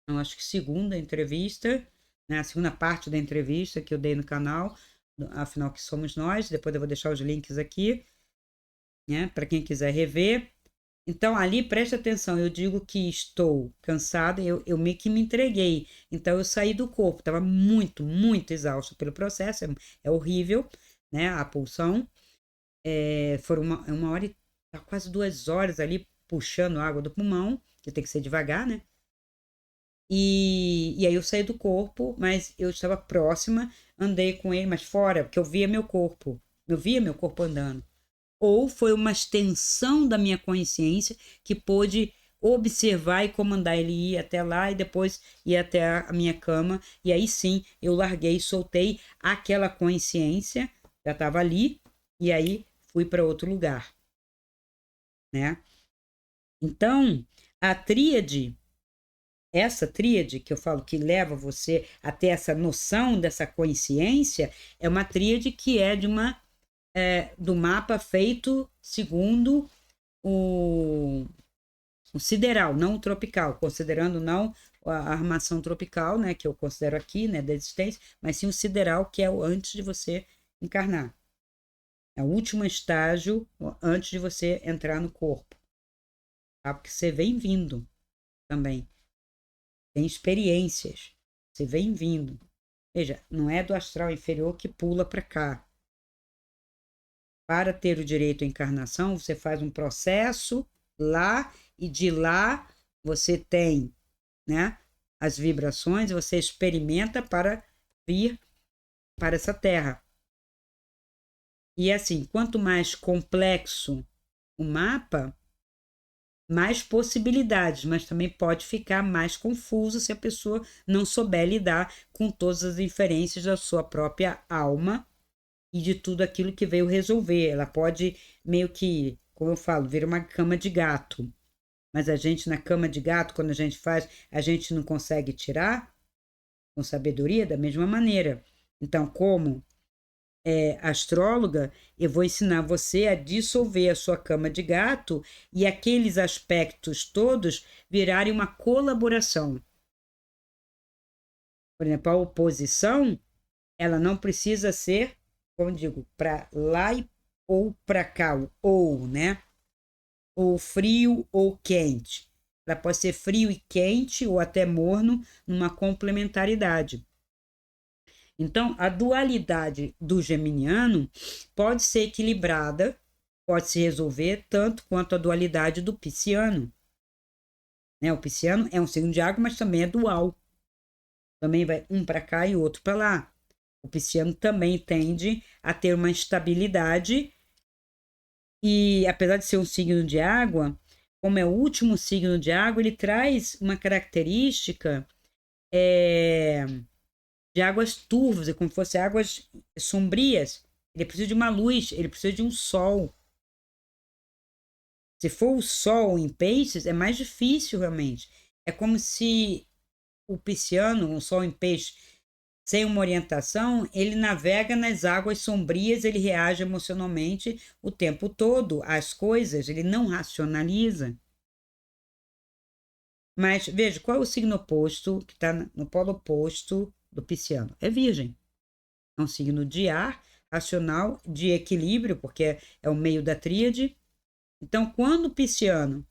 não, acho que segunda entrevista, né, a segunda parte da entrevista que eu dei no canal, afinal que somos nós. Depois eu vou deixar os links aqui, né, para quem quiser rever. Então, ali, preste atenção, eu digo que estou cansada, eu meio que me entreguei. Então, eu saí do corpo, estava muito, muito exausto pelo processo, é horrível, né? A pulsão. Foram uma hora e quase 2 horas ali puxando água do pulmão, que tem que ser devagar, né? E aí eu saí do corpo, mas eu estava próxima, andei com ele, mas fora, porque eu via meu corpo andando. Ou foi uma extensão da minha consciência que pôde observar e comandar ele ir até lá e depois ir até a minha cama. E aí sim eu larguei, soltei aquela consciência, já estava ali, e aí fui para outro lugar, né? Então, a tríade, essa tríade que eu falo que leva você a ter essa noção dessa consciência, é uma tríade que é do mapa feito segundo o, o sideral, não o tropical, considerando não a armação tropical, né, que eu considero aqui, né, da existência, mas sim o sideral, que é o antes de você encarnar. É o último estágio antes de você entrar no corpo, tá? Porque você vem vindo também, tem experiências, você vem vindo. Veja, não é do astral inferior que pula para cá. Para ter o direito à encarnação, você faz um processo lá e de lá você tem, né, as vibrações, você experimenta para vir para essa terra. E assim, quanto mais complexo o mapa, mais possibilidades, mas também pode ficar mais confuso se a pessoa não souber lidar com todas as inferências da sua própria alma e de tudo aquilo que veio resolver. Ela pode meio que, como eu falo, vir uma cama de gato. Mas a gente na cama de gato, quando a gente faz, a gente não consegue tirar com sabedoria da mesma maneira. Então, como astróloga, eu vou ensinar você a dissolver a sua cama de gato e aqueles aspectos todos virarem uma colaboração. Por exemplo, a oposição, ela não precisa ser, como digo, para lá ou para cá, ou, né? Ou frio ou quente. Ela pode ser frio e quente ou até morno numa complementaridade. Então, a dualidade do geminiano pode ser equilibrada, pode se resolver tanto quanto a dualidade do pisciano. Né? O pisciano é um signo de água, mas também é dual. Também vai um para cá e outro para lá. O pisciano também tende a ter uma estabilidade e, apesar de ser um signo de água, como é o último signo de água, ele traz uma característica de águas turvas, como fosse águas sombrias. Ele precisa de uma luz, ele precisa de um sol. Se for o sol em peixes, é mais difícil realmente. É como se o pisciano, um sol em peixe, sem uma orientação, ele navega nas águas sombrias, ele reage emocionalmente o tempo todo às coisas, ele não racionaliza. Mas veja, qual é o signo oposto que está no polo oposto do pisciano? É Virgem. É um signo de ar, racional, de equilíbrio, porque é o meio da tríade. Então, quando o pisciano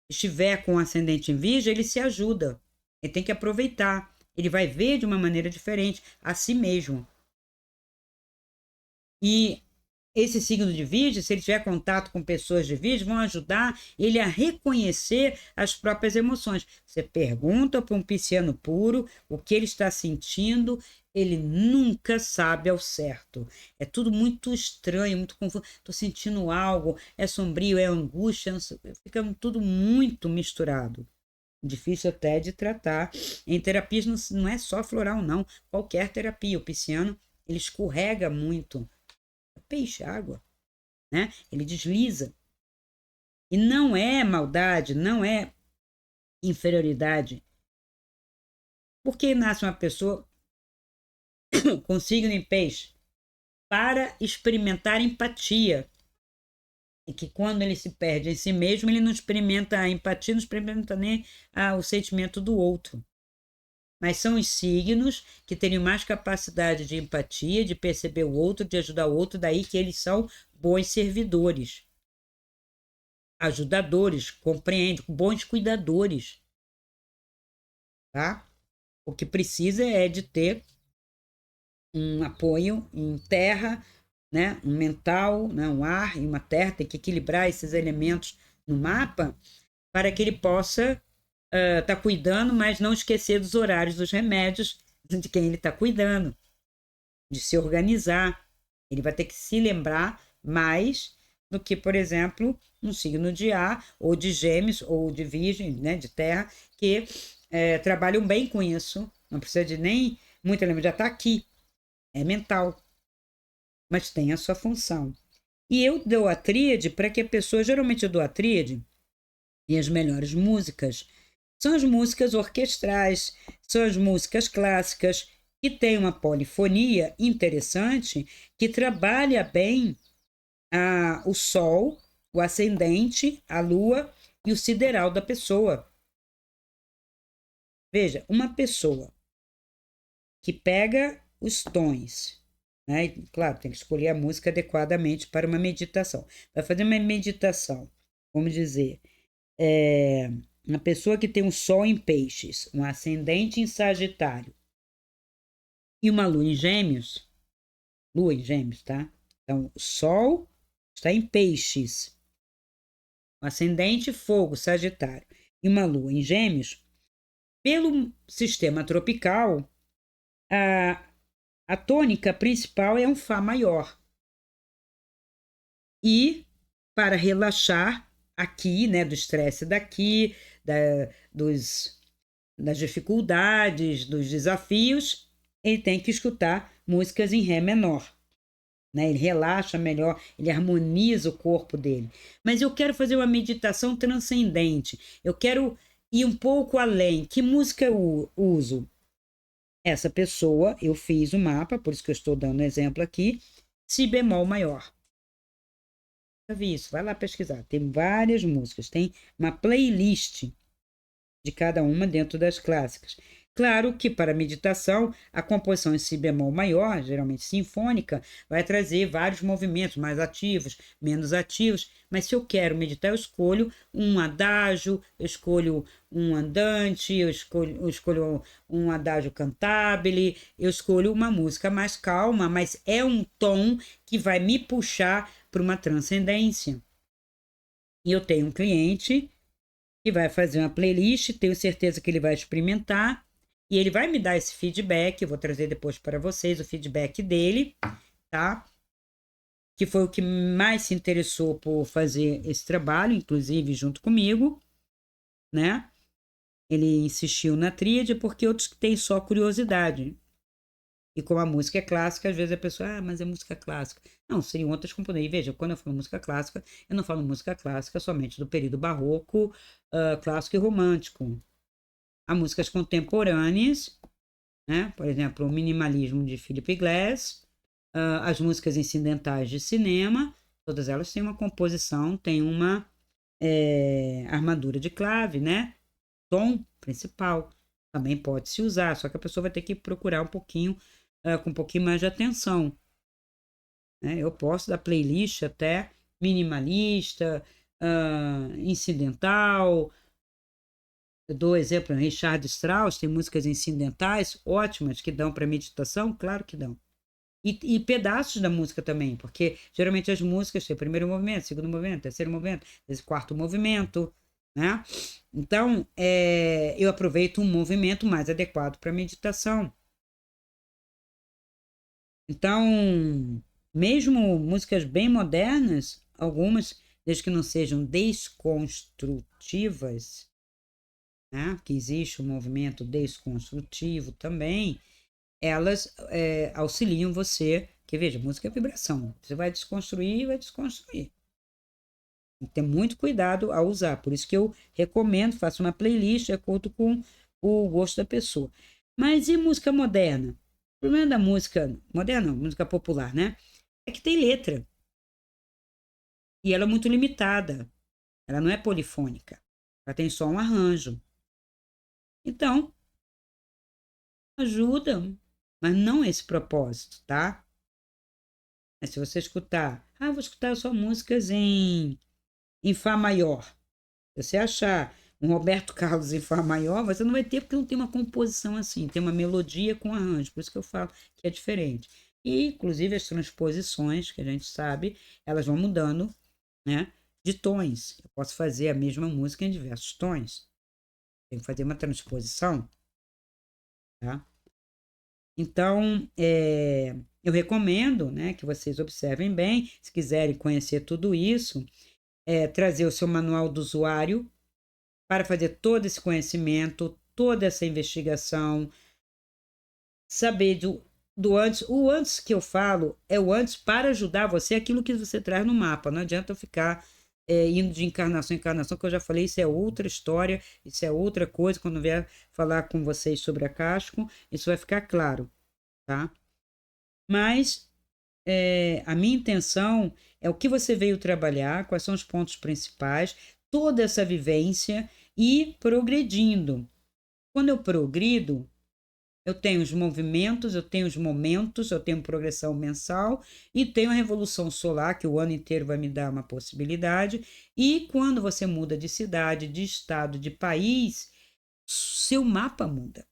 estiver com o ascendente em Virgem, ele se ajuda. Ele tem que aproveitar. Ele vai ver de uma maneira diferente a si mesmo. E esse signo de Virgem, se ele tiver contato com pessoas de Virgem, vão ajudar ele a reconhecer as próprias emoções. Você pergunta para um pisciano puro o que ele está sentindo, ele nunca sabe ao certo. É tudo muito estranho, muito confuso. Estou sentindo algo, é sombrio, é angústia, fica tudo muito misturado. Difícil até de tratar. Em terapias não é só floral, não. Qualquer terapia. O pisciano, ele escorrega muito. Peixe, água, né? Ele desliza. E não é maldade, não é inferioridade. Porque nasce uma pessoa com signo em peixe para experimentar empatia. E que quando ele se perde em si mesmo, ele não experimenta a empatia, não experimenta nem o sentimento do outro. Mas são os signos que teriam mais capacidade de empatia, de perceber o outro, de ajudar o outro, daí que eles são bons servidores, ajudadores, compreendem, bons cuidadores, tá? O que precisa é de ter um apoio em terra, né? Um mental, né? Um ar e uma terra, tem que equilibrar esses elementos no mapa para que ele possa tá cuidando, mas não esquecer dos horários dos remédios de quem ele está cuidando, de se organizar. Ele vai ter que se lembrar mais do que, por exemplo, um signo de ar, ou de gêmeos, ou de virgem, né, de terra, que trabalham bem com isso. Não precisa de nem muito lembro, já está aqui. É mental, mas tem a sua função. E eu dou a tríade para que a pessoa, geralmente eu dou a tríade, e as melhores músicas são as músicas orquestrais, são as músicas clássicas, que tem uma polifonia interessante, que trabalha bem o sol, o ascendente, a lua e o sideral da pessoa. Veja, uma pessoa que pega os tons, né? E, claro, tem que escolher a música adequadamente para uma meditação. Vai fazer uma meditação, vamos dizer, uma pessoa que tem um sol em peixes, um ascendente em sagitário e uma lua em gêmeos, tá? Então, o sol está em peixes, o ascendente fogo, sagitário, e uma lua em gêmeos, pelo sistema tropical, a tônica principal é um Fá maior. E para relaxar aqui, né, do estresse daqui, das dificuldades, dos desafios, ele tem que escutar músicas em Ré menor. Né? Ele relaxa melhor, ele harmoniza o corpo dele. Mas eu quero fazer uma meditação transcendente. Eu quero ir um pouco além. Que música eu uso? Essa pessoa, eu fiz o mapa, por isso que eu estou dando exemplo aqui, si bemol maior. Já vi isso, vai lá pesquisar. Tem várias músicas, tem uma playlist de cada uma dentro das clássicas. Claro que para meditação, a composição em si bemol maior, geralmente sinfônica, vai trazer vários movimentos mais ativos, menos ativos, mas se eu quero meditar, eu escolho um adágio, eu escolho um andante, eu escolho um adágio cantabile, eu escolho uma música mais calma, mas é um tom que vai me puxar para uma transcendência. E eu tenho um cliente que vai fazer uma playlist, tenho certeza que ele vai experimentar e ele vai me dar esse feedback, eu vou trazer depois para vocês o feedback dele, tá? Que foi o que mais se interessou por fazer esse trabalho, inclusive junto comigo, né? Ele insistiu na tríade porque outros têm só curiosidade. E como a música é clássica, às vezes a pessoa, mas é música clássica. Não, seriam outras componentes. E veja, quando eu falo música clássica, eu não falo música clássica somente do período barroco, clássico e romântico. Há músicas contemporâneas, né? Por exemplo, o minimalismo de Philip Glass, as músicas incidentais de cinema, todas elas têm uma composição, têm uma armadura de clave, né? Tom principal também pode se usar, só que a pessoa vai ter que procurar um pouquinho, com um pouquinho mais de atenção, né? Eu posso dar playlist até minimalista, incidental. Eu dou exemplo, Richard Strauss tem músicas incidentais ótimas que dão para meditação, claro que dão. E pedaços da música também, porque geralmente as músicas têm primeiro movimento, segundo movimento, terceiro movimento, esse quarto movimento, né? Então, eu aproveito um movimento mais adequado para meditação. Então, mesmo músicas bem modernas, algumas, desde que não sejam desconstrutivas, né? Que existe um movimento desconstrutivo também, elas auxiliam você, que veja, música é vibração, você vai desconstruir e vai desconstruir. Tem que ter muito cuidado ao usar, por isso que eu recomendo, faço uma playlist de acordo com o gosto da pessoa. Mas e música moderna? O problema da música moderna, música popular, né? É que tem letra. E ela é muito limitada. Ela não é polifônica. Ela tem só um arranjo. Então, ajuda, mas não esse propósito, tá? Mas se você escutar, vou escutar só músicas em Fá maior. Se você achar um Roberto Carlos em Fá maior, você não vai ter, porque não tem uma composição assim, tem uma melodia com arranjo, por isso que eu falo que é diferente. E, inclusive, as transposições, que a gente sabe, elas vão mudando, né, de tons. Eu posso fazer a mesma música em diversos tons. Tem que fazer uma transposição, tá? Então, eu recomendo, né, que vocês observem bem, se quiserem conhecer tudo isso, trazer o seu manual do usuário para fazer todo esse conhecimento, toda essa investigação, saber do antes. O antes que eu falo é o antes para ajudar você, aquilo que você traz no mapa. Não adianta eu ficar indo de encarnação em encarnação, que eu já falei, isso é outra história, isso é outra coisa. Quando vier falar com vocês sobre a Casco, isso vai ficar claro, tá? Mas a minha intenção é o que você veio trabalhar, quais são os pontos principais, toda essa vivência e progredindo. Quando eu progrido, eu tenho os movimentos, eu tenho os momentos, eu tenho progressão mensal e tenho a revolução solar, que o ano inteiro vai me dar uma possibilidade. E quando você muda de cidade, de estado, de país, seu mapa muda.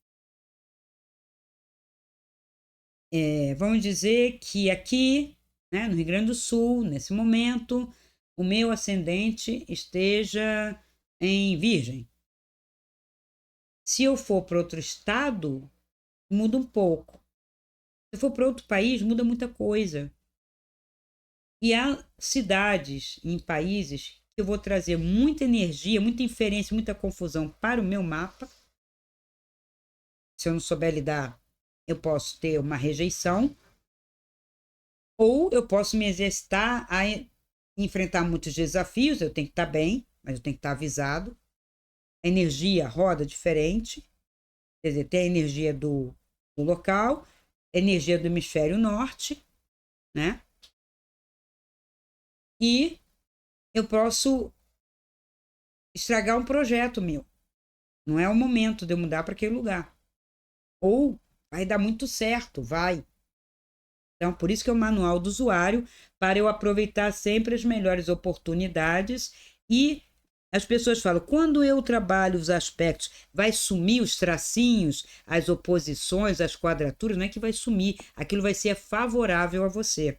Vamos dizer que aqui, né, no Rio Grande do Sul, nesse momento, o meu ascendente esteja em Virgem. Se eu for para outro estado, muda um pouco. Se eu for para outro país, muda muita coisa. E há cidades em países que eu vou trazer muita energia, muita inferência, muita confusão para o meu mapa. Se eu não souber lidar, eu posso ter uma rejeição. Ou eu posso me exercitar a enfrentar muitos desafios, eu tenho que estar bem, mas eu tenho que estar avisado. A energia roda diferente, quer dizer, tem a energia do local, a energia do hemisfério norte, né? e eu posso estragar um projeto meu. Não é o momento de eu mudar para aquele lugar. Ou vai dar muito certo, vai. Então, por isso que é o manual do usuário, para eu aproveitar sempre as melhores oportunidades. E as pessoas falam, quando eu trabalho os aspectos, vai sumir os tracinhos, as oposições, as quadraturas, não é que vai sumir, aquilo vai ser favorável a você.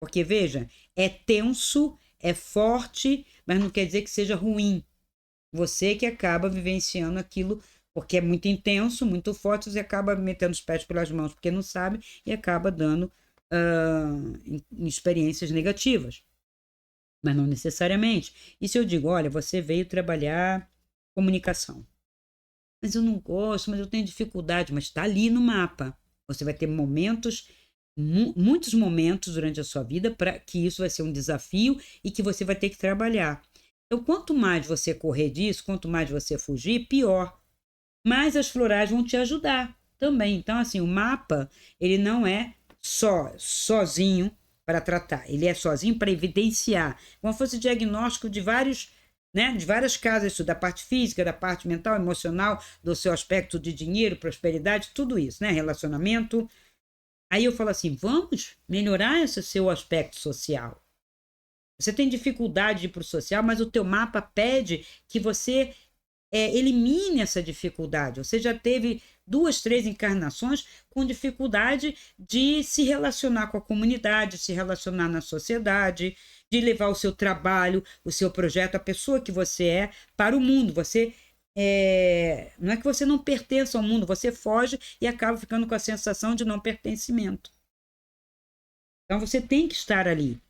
Porque, veja, é tenso, é forte, mas não quer dizer que seja ruim. Você que acaba vivenciando aquilo porque é muito intenso, muito forte, você acaba metendo os pés pelas mãos porque não sabe e acaba dando experiências negativas. Mas não necessariamente. E se eu digo, olha, você veio trabalhar comunicação, mas eu não gosto, mas eu tenho dificuldade, mas está ali no mapa. Você vai ter momentos, muitos momentos durante a sua vida para que isso vai ser um desafio e que você vai ter que trabalhar. Então, quanto mais você correr disso, quanto mais você fugir, pior. Mas as florais vão te ajudar também. Então, assim, o mapa, ele não é sozinho para tratar, ele é sozinho para evidenciar, como se fosse diagnóstico de vários, né, de várias casas, isso, da parte física, da parte mental, emocional, do seu aspecto de dinheiro, prosperidade, tudo isso, né, relacionamento. Aí eu falo assim, vamos melhorar esse seu aspecto social. Você tem dificuldade de ir para o social, mas o teu mapa pede que você elimine essa dificuldade. Você já teve 2, 3 encarnações com dificuldade de se relacionar com a comunidade, se relacionar na sociedade, de levar o seu trabalho, o seu projeto, a pessoa que você é para o mundo. Você não é que você não pertence ao mundo, você foge e acaba ficando com a sensação de não pertencimento. Então você tem que estar ali.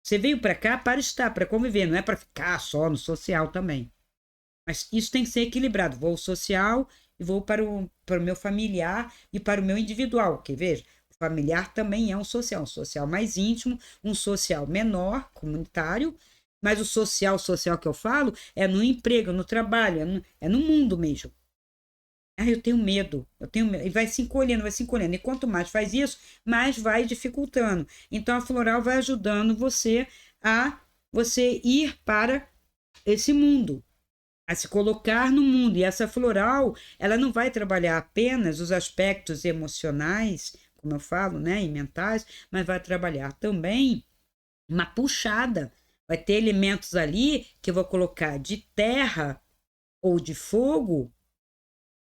Você veio para cá para estar, para conviver, não é para ficar só no social também. Mas isso tem que ser equilibrado. Vou social e vou para o meu familiar e para o meu individual. Que veja, o familiar também é um social mais íntimo, um social menor, comunitário, mas o social que eu falo é no emprego, no trabalho, é no mundo mesmo. Ah, eu tenho medo, E vai se encolhendo, vai se encolhendo. E quanto mais faz isso, mais vai dificultando. Então, a floral vai ajudando você a você ir para esse mundo, a se colocar no mundo. E essa floral, ela não vai trabalhar apenas os aspectos emocionais, como eu falo, né, e mentais, mas vai trabalhar também uma puxada. Vai ter elementos ali que eu vou colocar de terra ou de fogo,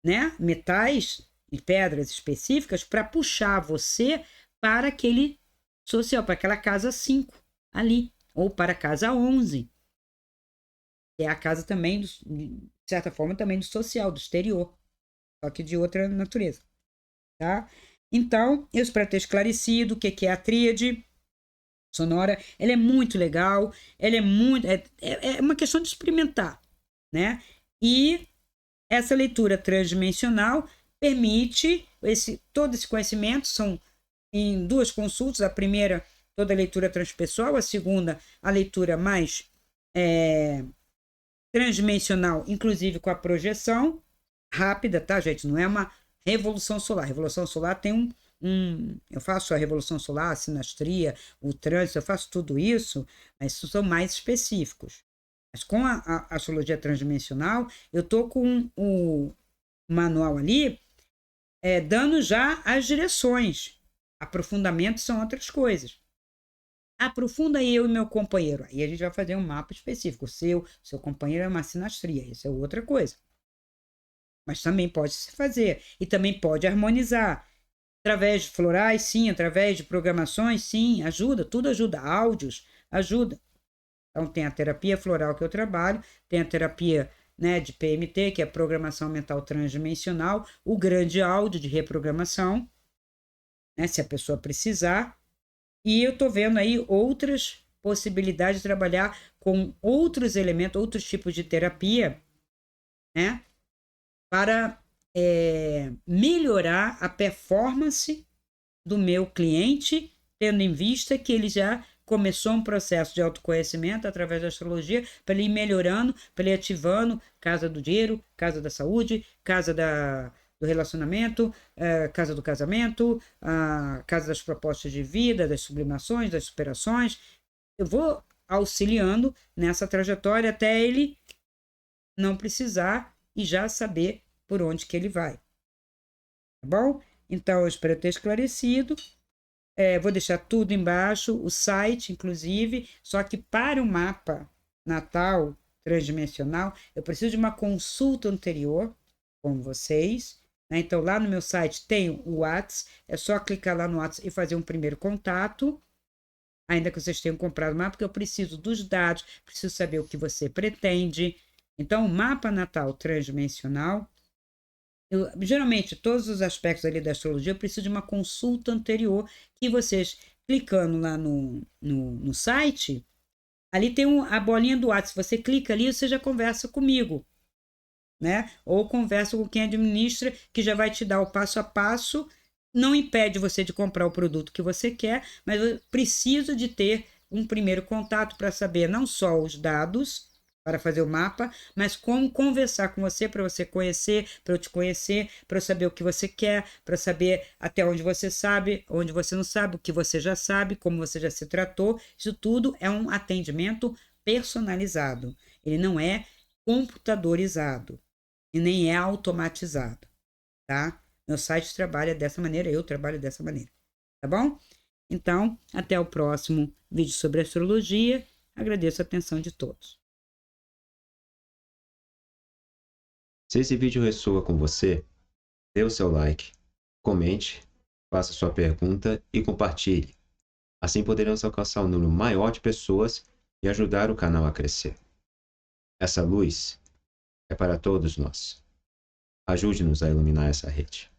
né, metais e pedras específicas para puxar você para aquele social, para aquela casa 5 ali, ou para a casa 11. É a casa também, de certa forma, também do social, do exterior, só que de outra natureza, tá? Então, eu espero ter esclarecido o que é a tríade sonora. Ela é muito legal, ela é muito... É uma questão de experimentar, né? E essa leitura transdimensional permite todo esse conhecimento, são em 2 consultas, a primeira, toda a leitura transpessoal, a segunda, a leitura mais... transdimensional, inclusive com a projeção rápida, tá, gente? Não é uma revolução solar. Revolução solar tem eu faço a revolução solar, a sinastria, o trânsito, eu faço tudo isso, mas isso são mais específicos. Mas com a astrologia transdimensional, eu tô com o manual ali, dando já as direções. Aprofundamento são outras coisas. Aprofunda eu e meu companheiro. Aí a gente vai fazer um mapa específico. Seu companheiro é uma sinastria, isso é outra coisa. Mas também pode se fazer. E também pode harmonizar. Através de florais, sim. Através de programações, sim. Ajuda, tudo ajuda. Áudios, ajuda. Então tem a terapia floral que eu trabalho, tem a terapia, né, de PMT, que é Programação Mental Transdimensional, o grande áudio de reprogramação, né, se a pessoa precisar. E eu estou vendo aí outras possibilidades de trabalhar com outros elementos, outros tipos de terapia, né? Para melhorar a performance do meu cliente, tendo em vista que ele já começou um processo de autoconhecimento através da astrologia, para ele ir melhorando, para ele ir ativando casa do dinheiro, casa da saúde, casa do relacionamento, casa do casamento, casa das propostas de vida, das sublimações, das superações. eu vou auxiliando nessa trajetória até ele não precisar e já saber por onde que ele vai. Tá bom? Então, eu espero ter esclarecido. Vou deixar tudo embaixo, o site, inclusive, só que para o mapa natal transdimensional, eu preciso de uma consulta anterior com vocês, né? Então, lá no meu site tem o WhatsApp, é só clicar lá no WhatsApp e fazer um primeiro contato, ainda que vocês tenham comprado o mapa, porque eu preciso dos dados, preciso saber o que você pretende. Então, o mapa natal transdimensional, geralmente, todos os aspectos ali da astrologia, eu preciso de uma consulta anterior, que vocês, clicando lá no site, ali tem a bolinha do WhatsApp, você clica ali, você já conversa comigo, né? Ou conversa com quem administra, que já vai te dar o passo a passo, não impede você de comprar o produto que você quer, mas eu preciso de ter um primeiro contato para saber não só os dados para fazer o mapa, mas como conversar com você para você conhecer, para eu te conhecer, para eu saber o que você quer, para saber até onde você sabe, onde você não sabe, o que você já sabe, como você já se tratou. Isso tudo é um atendimento personalizado. Ele não é computadorizado e nem é automatizado, tá? Meu site trabalha dessa maneira, eu trabalho dessa maneira, tá bom? Então, até o próximo vídeo sobre astrologia. Agradeço a atenção de todos. Se esse vídeo ressoa com você, dê o seu like, comente, faça sua pergunta e compartilhe. Assim poderemos alcançar um número maior de pessoas e ajudar o canal a crescer. Essa luz é para todos nós. Ajude-nos a iluminar essa rede.